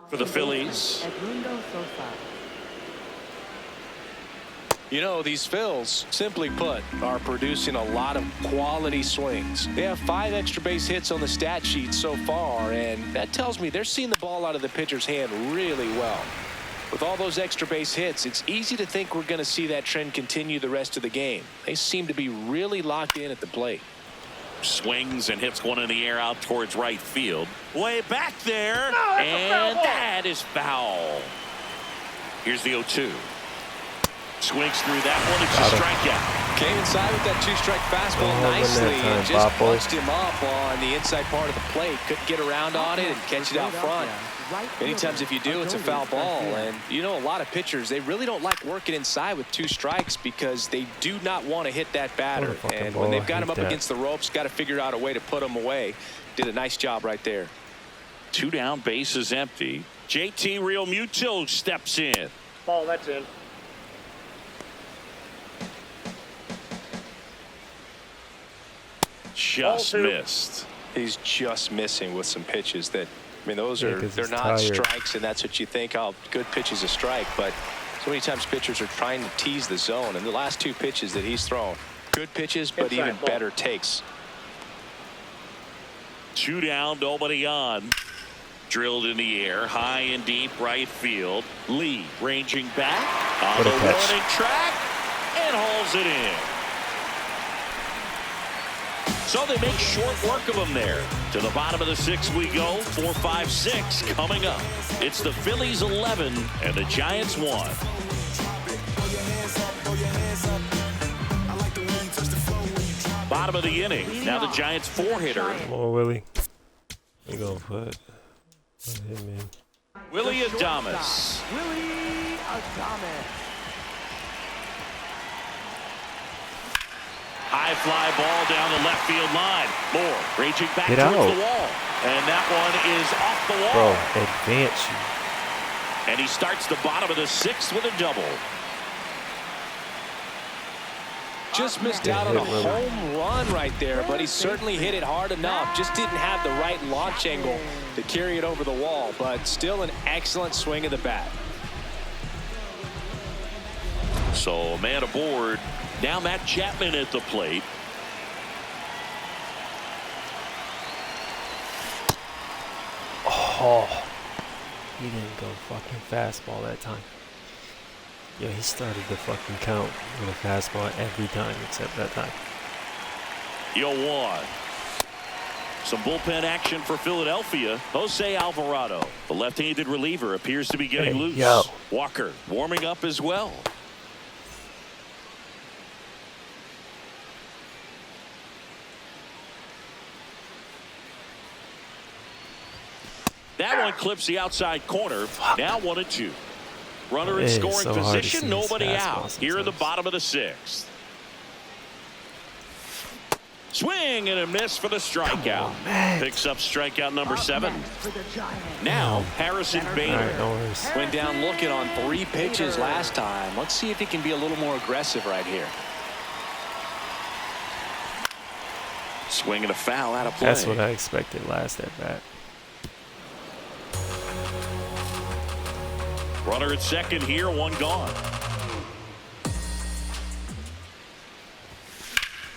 B: for the Phillies.
E: Edmundo Sosa.
D: You know, these Phils, simply put, are producing a lot of quality swings. They have 5 extra base hits on the stat sheet so far, and that tells me they're seeing the ball out of the pitcher's hand really well. With all those extra base hits, it's easy to think we're going to see that trend continue the rest of the game. They seem to be really locked in at the plate.
B: Swings and hits one in the air out towards right field. Way back there,
F: No, that's a foul
B: and
F: ball.
B: that is foul. Here's the 0-2. Swings through that one. It's a strikeout.
D: Came inside with that 2-strike fastball
A: Oh,
D: nicely
A: wasn't that
D: and
A: time,
D: just
A: Boppo?
D: punched him up on the inside part of the plate. Couldn't get around on it and catch it out front. Many times if you do, it's a foul ball. And you know, a lot of pitchers, they really don't like working inside with 2 strikes because they do not want to hit that batter.
A: What a fucking
D: And
A: ball.
D: when they've
A: I
D: got him
A: hate
D: up
A: that.
D: against the ropes, got to figure out a way to put him away. Did a nice job right there.
B: 2 down, base is empty. JT Realmuto steps in.
F: Ball, that's in.
B: Just
F: Ball 2.
B: missed.
D: He's just missing with some pitches that, I mean, those
A: Yeah,
D: are,
A: 'cause
D: they're
A: he's
D: not
A: tired.
D: strikes, and that's what you think, oh, good pitch is a strike. But so many times pitchers are trying to tease the zone, and the last 2 pitches that he's thrown, good pitches, but
F: Inside
D: even
F: ball.
D: better takes.
B: 2 down, nobody on. Drilled in the air, high and deep right field. Lee ranging back on
A: What
B: the
A: a catch.
B: warning track and hauls it in. So they make short work of them there. To the bottom of the 6th we go. 4, 5, 6 coming up. It's the Phillies 11 and the Giants 1. Bottom of the inning. Now the Giants 4-hitter.
A: Come on, Willie. We gonna put him in.
B: Willie Adames.
E: Willie Adames.
B: High fly ball down the left field line. Moore raging back
A: Get
B: towards
A: out.
B: the wall. And that one is off the
A: Bro,
B: wall.
A: advance you.
B: And he starts the bottom of the 6th with a double.
D: Just missed out on a home run right there, but he certainly hit it hard enough. Just didn't have the right launch angle to carry it over the wall, but still an excellent swing of the bat.
B: So a man aboard. Now Matt Chapman at the plate.
A: Oh, he didn't go fucking fastball that time. Yeah, he started the fucking count with a fastball every time except that time.
B: 0-1. Some bullpen action for Philadelphia. Jose Alvarado, the left-handed reliever, appears to be getting
A: Hey,
B: loose.
A: yo.
B: Walker warming up as well. That one clips the outside corner. Now 1-2. Runner in
A: It is
B: scoring
A: so hard to
B: position.
A: see his
B: Nobody
A: fastball
B: out. Here in the
A: sometimes.
B: bottom of the 6th. Swing and a miss for the strikeout.
A: Matt.
B: Picks up strikeout number 7.
E: For the Giants.
B: Now Harrison
A: All
B: Bader.
A: right, no worries.
D: Went down looking on 3 pitches last time. Let's see if he can be a little more aggressive right here.
B: Swing and a foul out of play.
A: That's what I expected last at bat.
B: Runner at second here, one gone.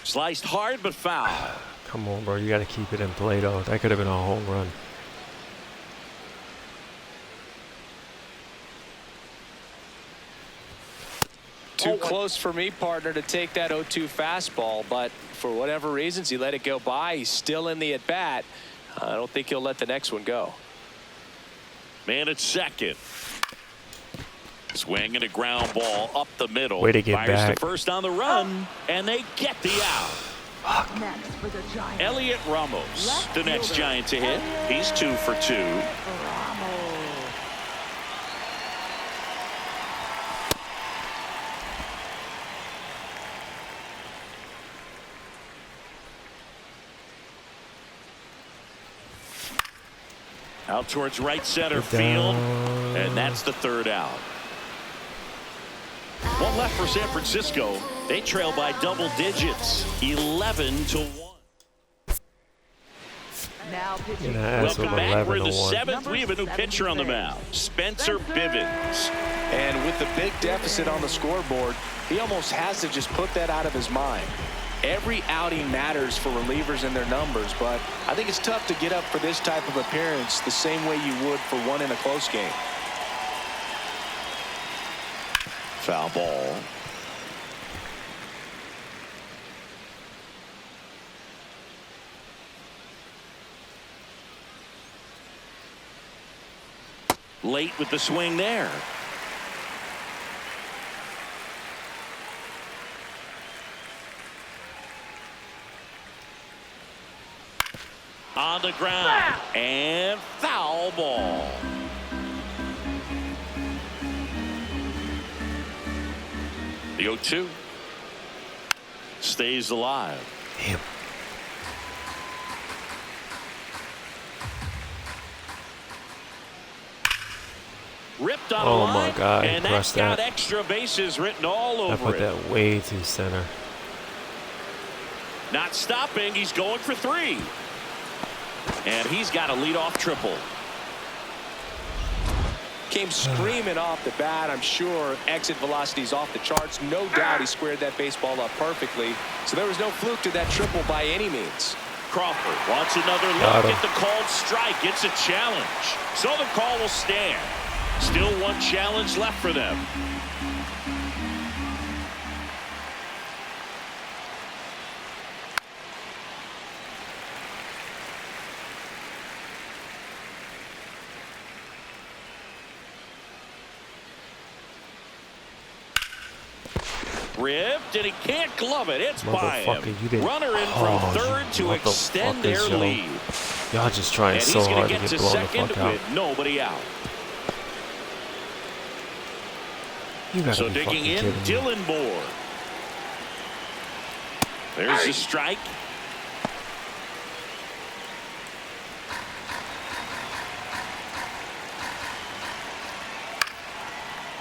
B: Sliced hard, but foul.
A: Come on, bro. You got to keep it in play, though. That could have been a home run.
D: Too close for me, partner, to take that 0-2 fastball, but for whatever reasons, he let it go by. He's still in the at-bat. I don't think he'll let the next one go.
B: Man at second. Swinging a ground ball up the middle.
A: Way to get
B: Fires
A: back.
B: to first on the run, and they get the out.
E: Next for the Giants.
B: Elliot Ramos, the next Giant to hit. He's 2 for 2. Out towards right center field, and that's the third out. One left for San Francisco. They trail by double digits, 11-1.
E: Now pitching.
B: Welcome back. We're in the 7th. We have a new pitcher on the mound, Spencer Bivens.
D: And with the big deficit on the scoreboard, he almost has to just put that out of his mind. Every outing matters for relievers and their numbers, but I think it's tough to get up for this type of appearance the same way you would for one in a close game.
B: Foul ball. Late with the swing there. On the ground and foul ball. The 0-2 stays alive.
A: Damn.
B: Ripped on
A: Oh
B: a line,
A: my God,
B: and that's
A: crushed
B: got
A: that.
B: extra bases written all
A: I
B: over
A: put
B: it.
A: that way too center.
B: Not stopping, he's going for 3. And he's got a leadoff triple.
D: Came screaming off the bat. I'm sure exit velocity's off the charts. No doubt he squared that baseball up perfectly. So there was no fluke to that triple by any means.
B: Crawford wants another
A: Got
B: look
A: him.
B: at the called strike. It's a challenge. So the call will stand. Still one challenge left for them. Ripped, and he can't glove it. It's by
A: Motherfucker,
B: him.
A: you didn't.
B: Runner in from
A: Oh,
B: third
A: you
B: to extend
A: motherfuckers,
B: their
A: yo.
B: lead.
A: Y'all just trying
B: And
A: so
B: he's going
A: hard
B: to
A: to
B: get
A: get
B: to
A: blown the
B: second
A: fuck out.
B: with nobody out.
A: You gotta
B: So
A: be
B: digging
A: fucking
B: in,
A: kidding me.
B: Dylan Moore. There's the strike.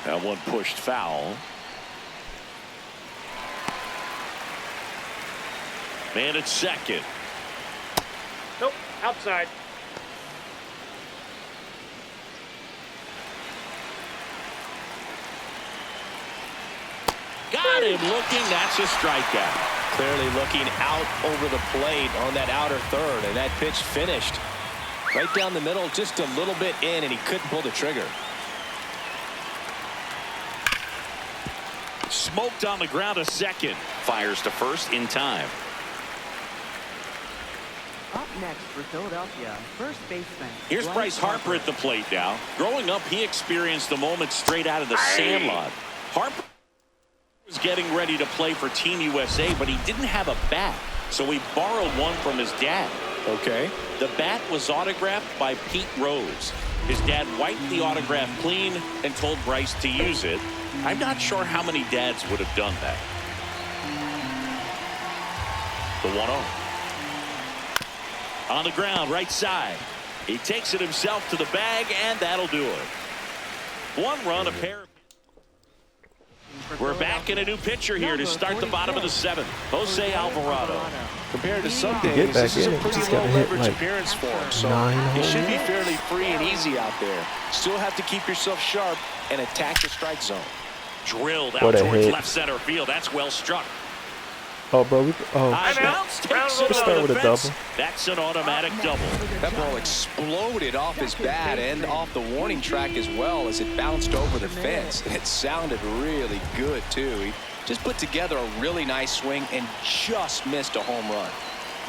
B: That one pushed foul. Man at second.
F: Nope, outside.
B: Got him looking. That's a strikeout.
D: Clearly looking out over the plate on that outer third, and that pitch finished right down the middle, just a little bit in, and he couldn't pull the trigger.
B: Smoked on the ground a second. Fires to first in time.
E: Up next for Philadelphia, first baseman.
B: Here's Bryce Harper at the plate now. Growing up, he experienced the moment straight out of the sandlot. Harper was getting ready to play for Team USA, but he didn't have a bat, so he borrowed one from his dad.
D: Okay.
B: The bat was autographed by Pete Rose. His dad wiped the autograph clean and told Bryce to use it. I'm not sure how many dads would have done that. The 1-0. On the ground, right side. He takes it himself to the bag, and that'll do it. One run, a pair. We're back in a new pitcher here to start the bottom of the 7th. Jose Alvarado.
D: Compared to some
A: Get
D: days,
A: back
D: this is
A: in
D: a
A: it.
D: pretty
A: Just gotta
D: low
A: hit,
D: leverage
A: like,
D: appearance for him. So
A: 9
D: he should be
A: home
D: fairly free and easy out there. Still have to keep yourself sharp and attack the strike zone.
B: Drilled
A: What
B: out
A: a
B: towards
A: hit.
B: left center field. That's well struck.
A: Oh, bro.
B: High bounce takes it
A: Let's start
B: over
A: with
B: the
A: a
B: fence.
A: double.
B: That's an automatic double.
D: That ball exploded off his bat and off the warning track as well as it bounced over the fence. It sounded really good, too. He just put together a really nice swing and just missed a home run.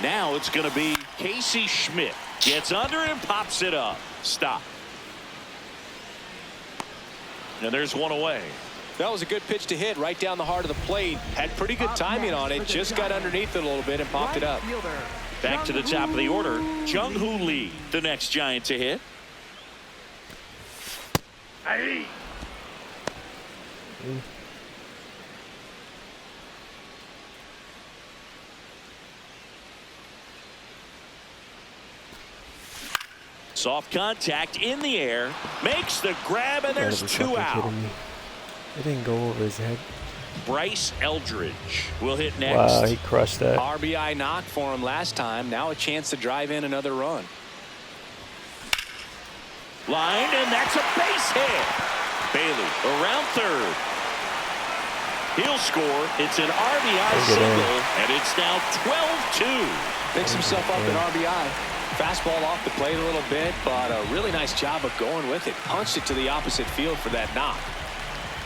B: Now it's going to be Casey Schmidt. Gets under it and pops it up. Stop. And there's one away.
D: That was a good pitch to hit right down the heart of the plate. Had pretty good timing on it. Just got underneath it a little bit and popped it up.
B: Back to the top of the order. Jung-Hoo Lee, the next Giant to hit.
F: Hey.
B: Soft contact in the air. Makes the grab, and there's
A: Gotta be
B: 2
A: fucking
B: out.
A: kidding me. It didn't go over his head.
B: Bryce Eldridge will hit next.
A: Wow, he crushed that.
D: RBI knock for him last time. Now a chance to drive in another run.
B: Line, and that's a base hit. Bailey around third. He'll score. It's an RBI single, and it's now 12-2.
D: Picks himself up an RBI. Fastball off the plate a little bit, but a really nice job of going with it. Punched it to the opposite field for that knock.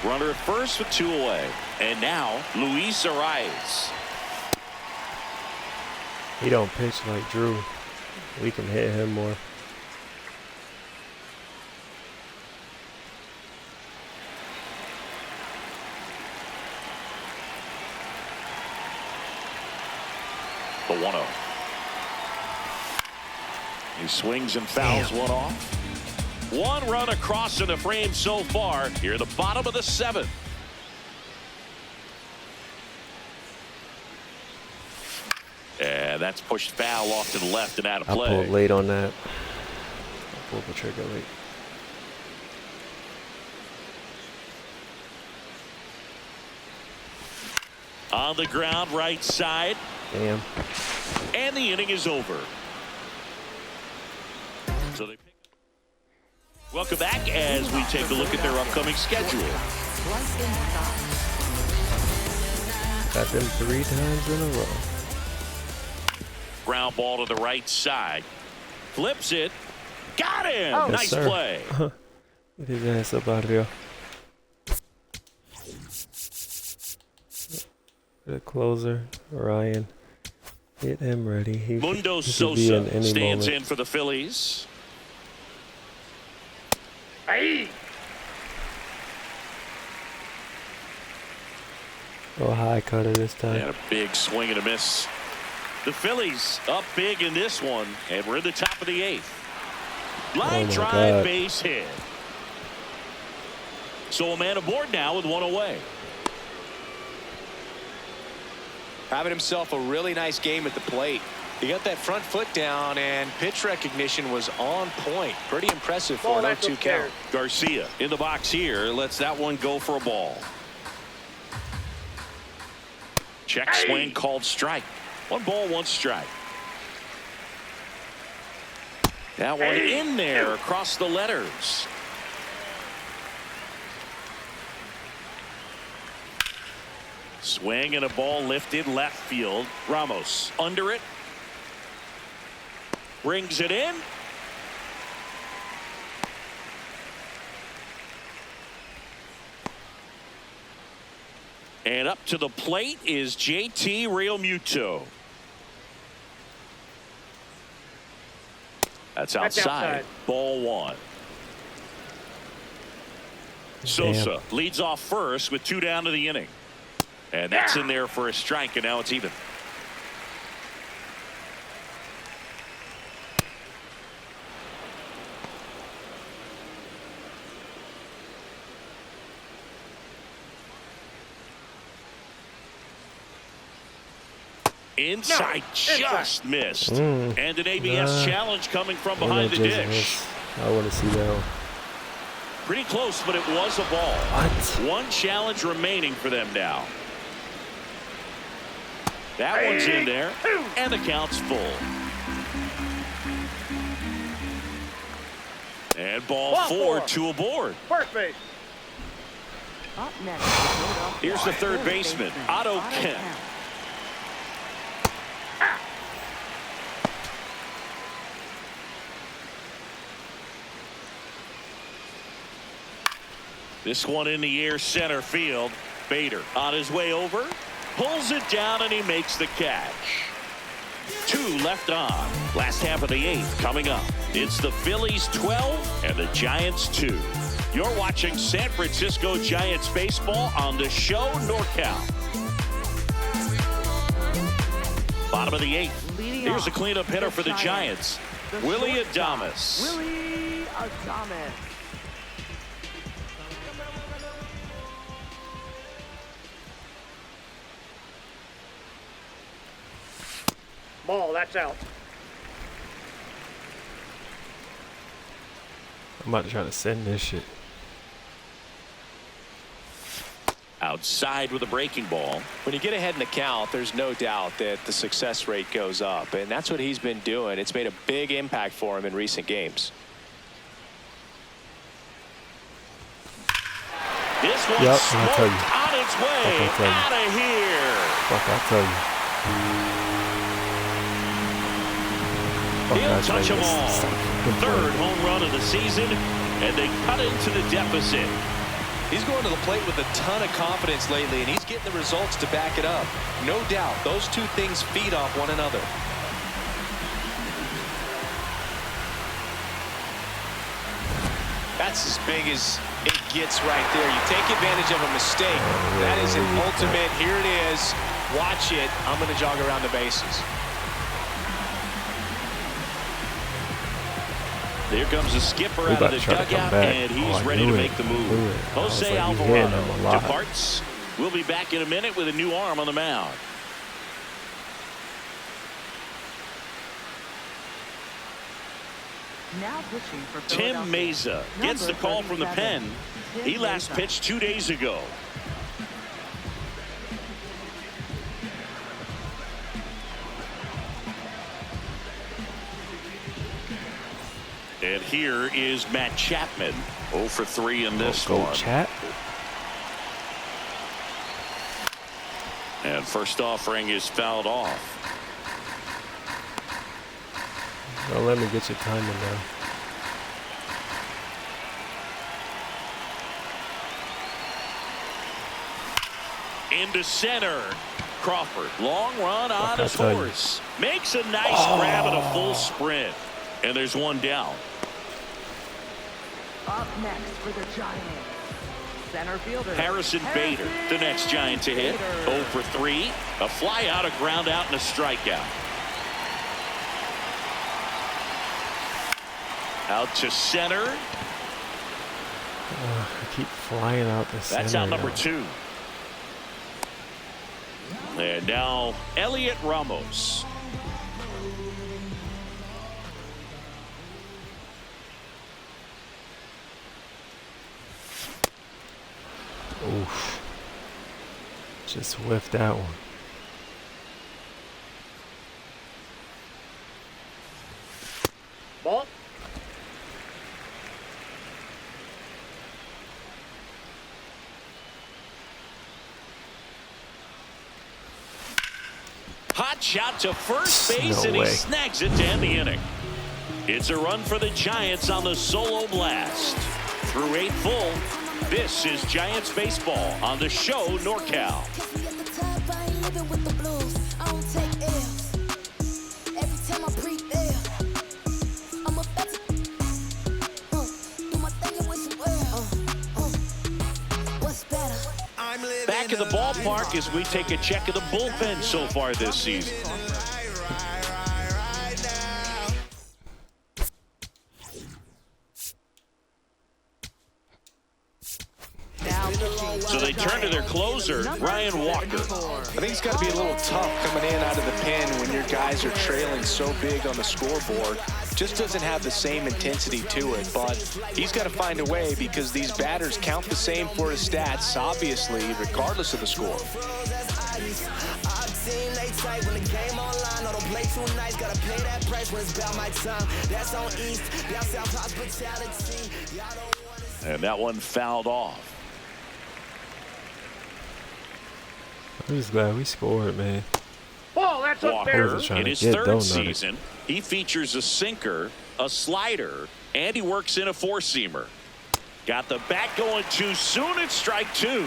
B: Runner at first with 2 away. And now, Luis Arias.
A: He don't pitch like Drew. We can hit him more.
B: The 1-0. He swings and fouls one off. 1 run across in the frame so far. Here at the bottom of the 7th. And that's pushed foul off to the left and out of
A: I
B: play.
A: pulled late on that. I pulled the trigger late.
B: On the ground, right side.
A: Damn.
B: And the inning is over. So they pick. Welcome back as we take a look at their upcoming schedule.
A: Got them 3 times in a row.
B: Ground ball to the right side. Flips it. Got him.
A: Yes,
B: Nice
A: sir.
B: play.
A: Get his ass up out of here. The closer, Ryan. Get him ready.
B: Mundo
A: he could be in
B: Sosa
A: any
B: stands
A: moment.
B: in for the Phillies.
F: Hey.
A: Go high cutter this time.
B: And a big swing and a miss. The Phillies up big in this one, and we're in the top of the 8th. Line
A: my
B: drive,
A: God.
B: base hit. So a man aboard now with 1 away.
D: Having himself a really nice game at the plate. He got that front foot down, and pitch recognition was on point. Pretty impressive for
F: Ball
D: an
F: back
D: 0-2 count.
F: upstairs.
B: Garcia in the box here. Lets that one go for a ball. Check swing called strike. 1 ball, 1 strike. That one in there across the letters. Swing and a ball lifted left field. Ramos under it. Brings it in. And up to the plate is JT Realmuto. That's outside. Ball 1. Sosa leads off first with 2 down to the inning. And that's in there for a strike, and now it's even. Inside, just missed. And an ABS challenge coming from behind the dish.
A: I want to see that one.
B: Pretty close, but it was a ball.
A: What?
B: One challenge remaining for them now. That one's in there, and the count's full. And ball four to aboard.
F: First base.
E: Up next,
B: Here's the third baseman, Otto Kemp. This one in the air, center field. Bader on his way over, pulls it down, and he makes the catch. 2 left on. Last half of the 8th coming up. It's the Phillies 12 and the Giants 2. You're watching San Francisco Giants baseball on the show NorCal. Bottom of the 8th. Here's a cleanup hitter for the Giants, Willie Adames.
E: Willie Adames.
F: Ball, that's out.
A: I'm about to try to send this shit.
B: Outside with a breaking ball.
D: When you get ahead in the count, there's no doubt that the success rate goes up, and that's what he's been doing. It's made a big impact for him in recent games.
B: This one smoked on its way out of here.
A: Fuck, I tell you.
B: He'll touch them all. Third home run of the season, and they cut into the deficit.
D: He's going to the plate with a ton of confidence lately, and he's getting the results to back it up. No doubt, those two things feed off one another. That's as big as it gets right there. You take advantage of a mistake. That is an ultimate. Here it is. Watch it. I'm going to jog around the bases.
B: There comes the skipper out of the dugout, and he's ready to make the move. Jose Alvarado departs. We'll be back in a minute with a new arm on the mound.
E: Now pitching for
B: Tim Mesa gets the call from the pen. He last pitched 2 days ago. And here is Matt Chapman, 0 for 3 in this one.
A: Chat.
B: And first offering is fouled off.
A: Don't let me get your timing now.
B: Into center. Crawford, long run on his horse. Makes a nice grab and a full sprint. And there's one down.
E: Up next for the Giants, center fielder
B: Harrison Bader, the next Giant to hit. 0 for 3. A fly out, a ground out, and a strikeout. Out to center.
A: I keep flying out the center.
B: That's out number 2. And now Elliot Ramos.
A: Oof. Just whiffed that one.
F: Ball.
B: Hot shot to first base,
A: No
B: and
A: way.
B: he snags it to end the inning. It's a run for the Giants on the solo blast. Through 8 full, this is Giants baseball on the show NorCal. Back in the ballpark as we take a check of the bullpen so far this season. So they turn to their closer, Ryan Walker.
D: I think it's got to be a little tough coming in out of the pen when your guys are trailing so big on the scoreboard. just doesn't have the same intensity to it, but he's got to find a way because these batters count the same for his stats, obviously, regardless of the score.
B: And that one fouled off.
A: I'm just glad we scored, man.
F: Ball, that's up there.
B: Walker, in his third season, he features a sinker, a slider, and he works in a four-seamer. Got the bat going too soon. It's strike two.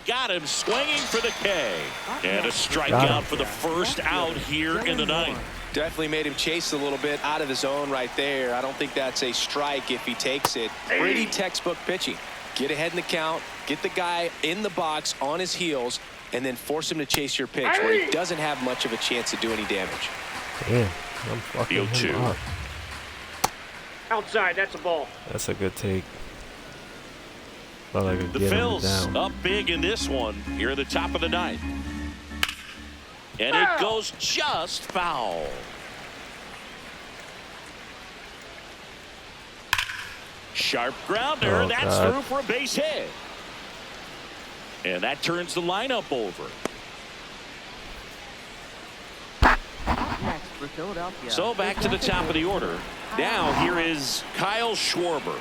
B: Got him swinging for the K. And a strikeout for the first out here in the ninth.
D: Definitely made him chase a little bit out of the zone right there. I don't think that's a strike if he takes it. Pretty textbook pitching. Get ahead in the count, get the guy in the box on his heels, and then force him to chase your pitch where he doesn't have much of a chance to do any damage.
A: Damn, I'm fucking him up.
F: Outside, that's a ball.
A: That's a good take. Thought I could
B: The
A: get him
B: Phils
A: down.
B: up big in this one here at the top of the ninth. And it goes just foul. Sharp grounder.
A: Oh,
B: That's
A: God.
B: through for a base hit. And that turns the lineup over.
E: Next for Philadelphia.
B: So back to the top of the order. Now here is Kyle Schwarber.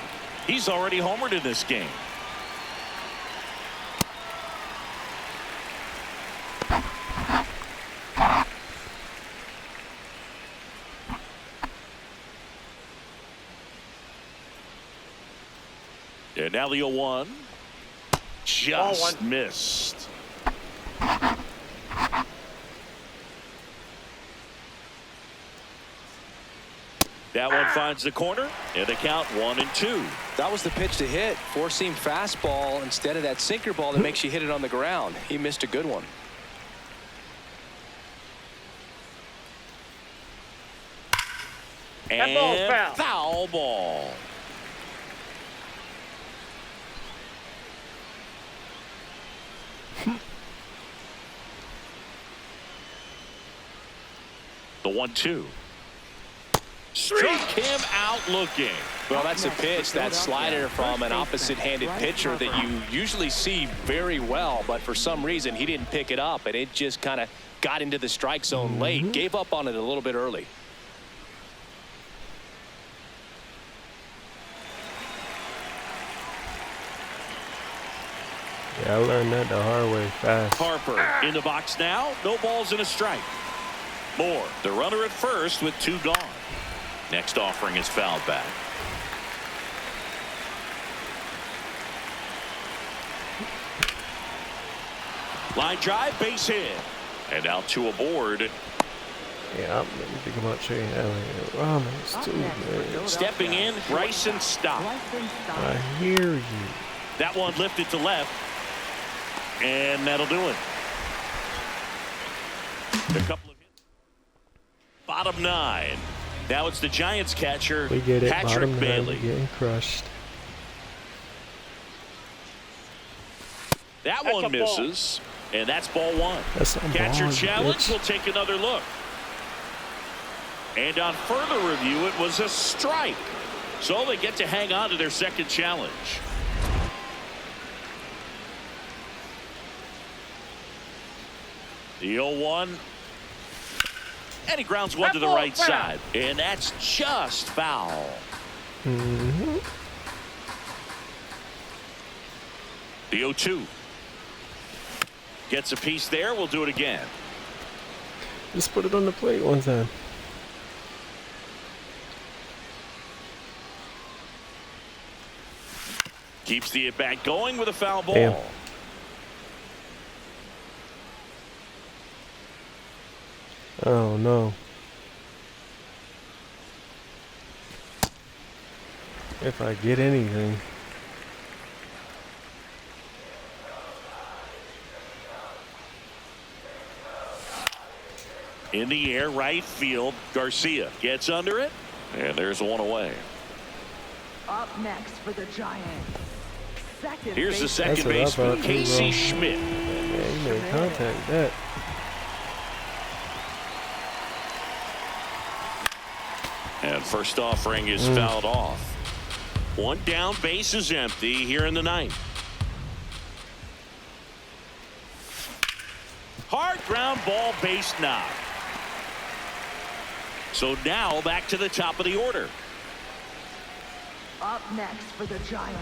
B: He's already homered in this game. And now the 0-1. Just missed. That one finds the corner, and the count 1-2.
D: That was the pitch to hit. Four-seam fastball instead of that sinker ball that makes you hit it on the ground. He missed a good one.
B: And
F: ball's foul.
B: foul ball. The 1-2. Struck him out looking.
D: Well, that's a pitch, that slider from an opposite-handed pitcher that you usually see very well, but for some reason he didn't pick it up, and it just kind of got into the strike zone late. Gave up on it a little bit early.
A: Yeah, I learned that the hard way fast.
B: Harper in the box now. No balls and a strike. Moore, the runner at first with two gone. Next offering is fouled back. Line drive, base hit. And out to a board.
A: Yeah, I'm thinking about trading Elliott Ramos too, man.
B: Stepping in, Bryson Stott.
A: I hear you.
B: That one lifted to left. And that'll do it. A couple of hits. Bottom nine. Now it's the Giants catcher,
A: We get it.
B: Patrick
A: Bottom
B: Bailey.
A: nine, getting crushed.
B: That
F: That's
B: one
F: a ball.
B: misses. And that's ball one.
A: That's a
B: Catcher
A: ball,
B: challenge
A: bitch.
B: will take another look. And on further review, it was a strike. So they get to hang on to their second challenge. The 0-1. And he grounds one to the right side. And that's just foul.
A: Mm-hmm.
B: The 0-2. Gets a piece there. We'll do it again.
A: Just put it on the plate one time.
B: Keeps the at-bat going with a foul ball.
A: Damn. Oh no. If I get anything.
B: In the air, right field. Garcia gets under it. And there's one away.
E: Up next for the Giants. Second
B: Here's the
E: base.
B: second
A: That's what I
B: baseman,
A: thought too,
B: Casey
A: bro.
B: Schmidt.
A: Yeah, you made contact that.
B: And first offering is fouled off. One down, base is empty here in the ninth. Hard ground ball, base knock. So now back to the top of the order.
E: Up next for the Giants,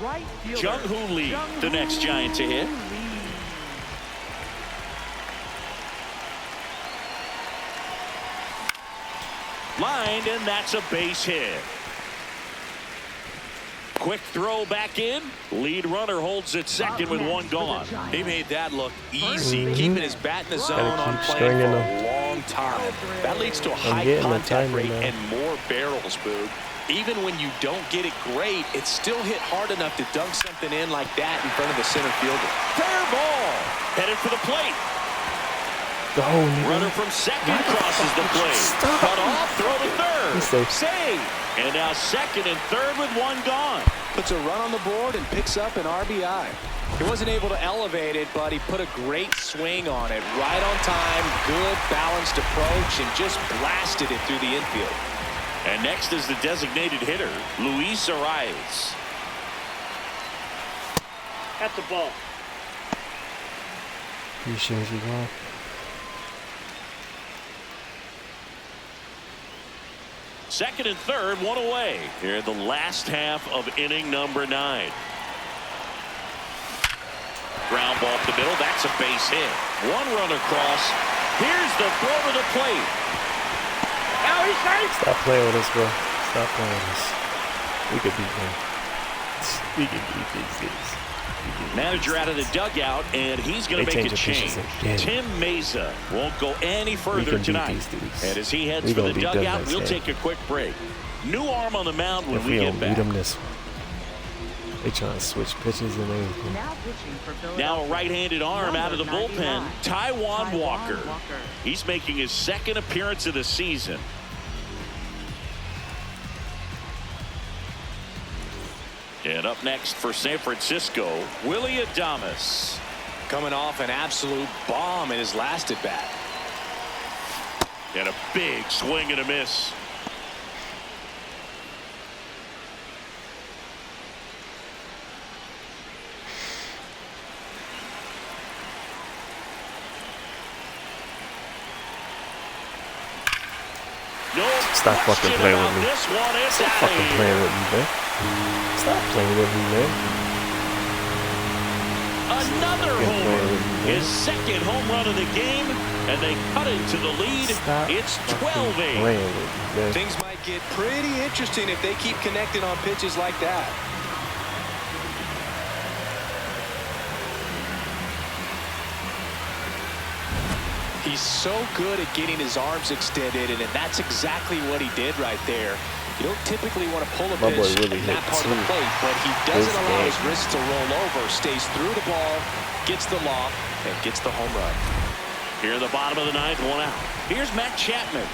E: right fielder
B: Jung-Hoo Lee, the next Giant to hit. Lined, and that's a base hit. Quick throw back in. Lead runner holds it second with one gone.
D: He made that look easy, keeping his bat in the zone
A: Gotta
D: on
A: keep
D: play
A: stringing
D: for
A: them.
D: a long time. That leads to a high
A: getting the
D: contact
A: timing
D: rate
A: now.
D: and more barrels, Boog. Even when you don't get it great, it's still hit hard enough to dunk something in like that in front of the center fielder.
B: Fair ball. Headed for the plate.
A: Go, nigga.
B: Runner from second crosses the plate. Cut off, throw to third.
A: He's safe.
B: Save. And now second and third with one gone.
D: Puts a run on the board and picks up an RBI. He wasn't able to elevate it, but he put a great swing on it. Right on time, good balanced approach, and just blasted it through the infield.
B: And next is the designated hitter, Luis Arias.
F: That's a ball.
A: You sure you go?
B: Second and third, one away. Here in the last half of inning number 9. Ground ball up the middle. That's a base hit. One run across. Here's the throw to the plate.
F: Now he's safe.
A: Stop playing with us, bro. Stop playing with us. We could beat them. We can beat these guys.
B: Manager out of the dugout, and he's going to make a change. Tim Meza won't go any further tonight. And as he heads for the dugout, we'll take a quick break. New arm on the mound when we get back.
A: Beat them this one. They trying to switch pitches and everything.
B: Now a right-handed arm out of the bullpen, Taijuan Walker. He's making his second appearance of the season. And up next for San Francisco, Willie Adames.
D: Coming off an absolute bomb in his last at bat.
B: And a big swing and a miss. No
A: Stop fucking
B: question
A: playing with
B: about
A: me.
B: this one. It's
A: Stop
B: out of
A: fucking
B: here.
A: playing with me, man. Stop playing with me, man.
B: Another
A: Fucking playing
B: homer.
A: with me, man.
B: His second home run of the game, and they cut into the lead.
A: Stop
B: It's
A: fucking
B: 12-8.
A: playing with me, man.
D: Things might get pretty interesting if they keep connecting on pitches like that. He's so good at getting his arms extended, and that's exactly what he did right there. You don't typically want to pull a
A: My boy
D: pitch
A: really
D: in that
A: hit
D: part of the
A: two.
D: plate, but he doesn't
A: This
D: allow
A: game.
D: his wrists to roll over, stays through the ball, gets the loft, and gets the home run.
B: Here in the bottom of the ninth, one out. Here's Matt Chapman.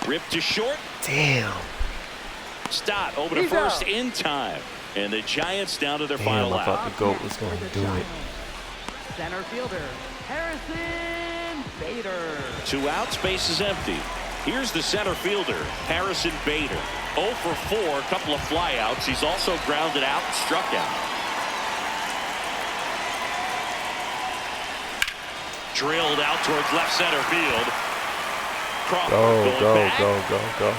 B: Ripped to short.
A: Damn.
B: Stott over to
F: He's
B: first
F: out.
B: in time. And the Giants down to their
A: Damn,
B: final
A: I
B: out.
A: thought the GOAT was going to do it.
E: Center fielder Harrison Bader.
B: 2 outs, base is empty. Here's the center fielder, Harrison Bader. 0 for 4, a couple of flyouts. He's also grounded out and struck out. Drilled out towards left center field. Crawford
A: Go,
B: going
A: go,
B: back.
A: go.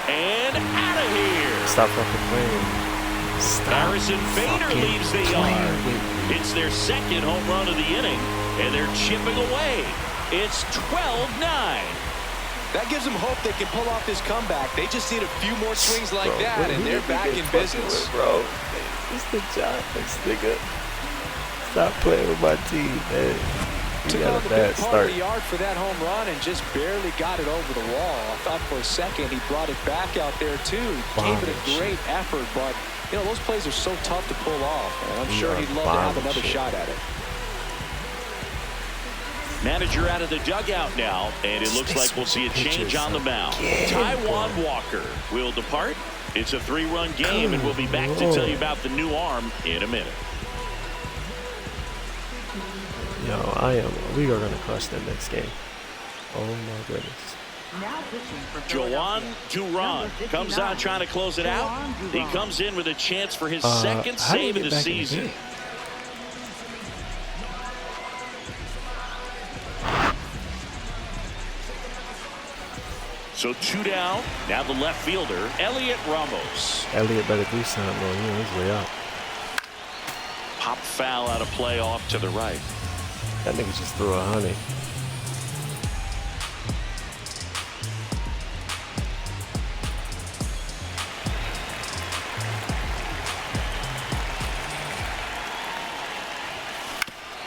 B: And out of here.
A: Stop fucking playing with me. Stop
B: Harrison Bader
A: fucking
B: leaves the
A: playing
B: yard.
A: with me.
B: It's their second home run of the inning, and they're chipping away. It's 12-9.
D: That gives them hope they can pull off this comeback. They just need a few more swings like
A: Bro,
D: that,
A: what
D: and
A: do
D: they're
A: you
D: back
A: think
D: in
A: they fucking
D: business.
A: with, bro? It's the Giants, nigga. Stop playing with my team, man. You
D: Took
A: got
D: on
A: a
D: the
A: bad
D: big part
A: start.
D: of the yard for that home run and just barely got it over the wall. I thought for a second he brought it back out there too. Gave it a
A: Bombing
D: great effort, but you know those plays are so tough to pull off, and I'm sure
A: are
D: he'd love to have
A: bombing
D: another
A: shit.
D: shot at it.
B: Manager out of the dugout now, and it looks like we'll see a change on the mound. Taijuan Walker will depart. It's a 3-run game, and we'll be back to tell you about the new arm in a minute.
A: Yo, we are gonna crush that next game. Oh my goodness.
E: Now pitching for
B: Joan
E: Philadelphia.
B: Duran comes on trying to close it out.
E: Joan
B: He
E: Duran.
B: comes in with a chance for his second
A: How do you
B: save of
A: get
B: the
A: back in
B: season.
A: game?
B: So 2 down. Now the left fielder, Elliot Ramos.
A: Elliott better do something on his way out.
B: Pop foul out of play off to the right.
A: That nigga just threw 100.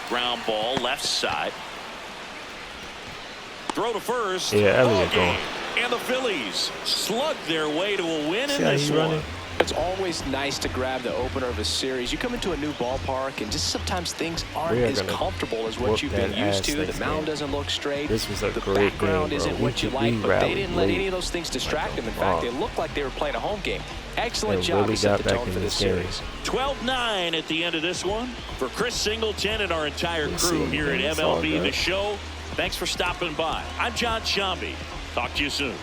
B: Ground ball left side. Throw to first.
A: Yeah, Elliott
B: Ball game. And the Phillies slug their way to a win in
A: See how
B: this
A: he
B: one.
A: running?
D: It's always nice to grab the opener of a series. You come into a new ballpark, and just sometimes things aren't
A: We are
D: as
A: gonna
D: comfortable as what
A: whoop
D: you've been
A: that
D: used
A: ass
D: to. The
A: next
D: mound
A: game.
D: doesn't look straight.
A: This was a
D: The
A: great
D: background
A: game, bro.
D: isn't what you
A: We
D: like, but they
A: rallied
D: didn't let
A: late.
D: any of those things distract them. In
A: Wow.
D: fact, they looked like they were playing a home game. Excellent
A: And
D: job
A: really
D: to set
A: got
D: the
A: back
D: tone
A: in
D: for this
A: this game.
D: series.
B: 12-9 at the end of this one. For Chris Singleton and our entire
A: Let's
B: crew
A: see.
B: here at
A: It's all
B: MLB
A: good.
B: The Show, thanks for stopping by. I'm John Shambi. Talk to you soon.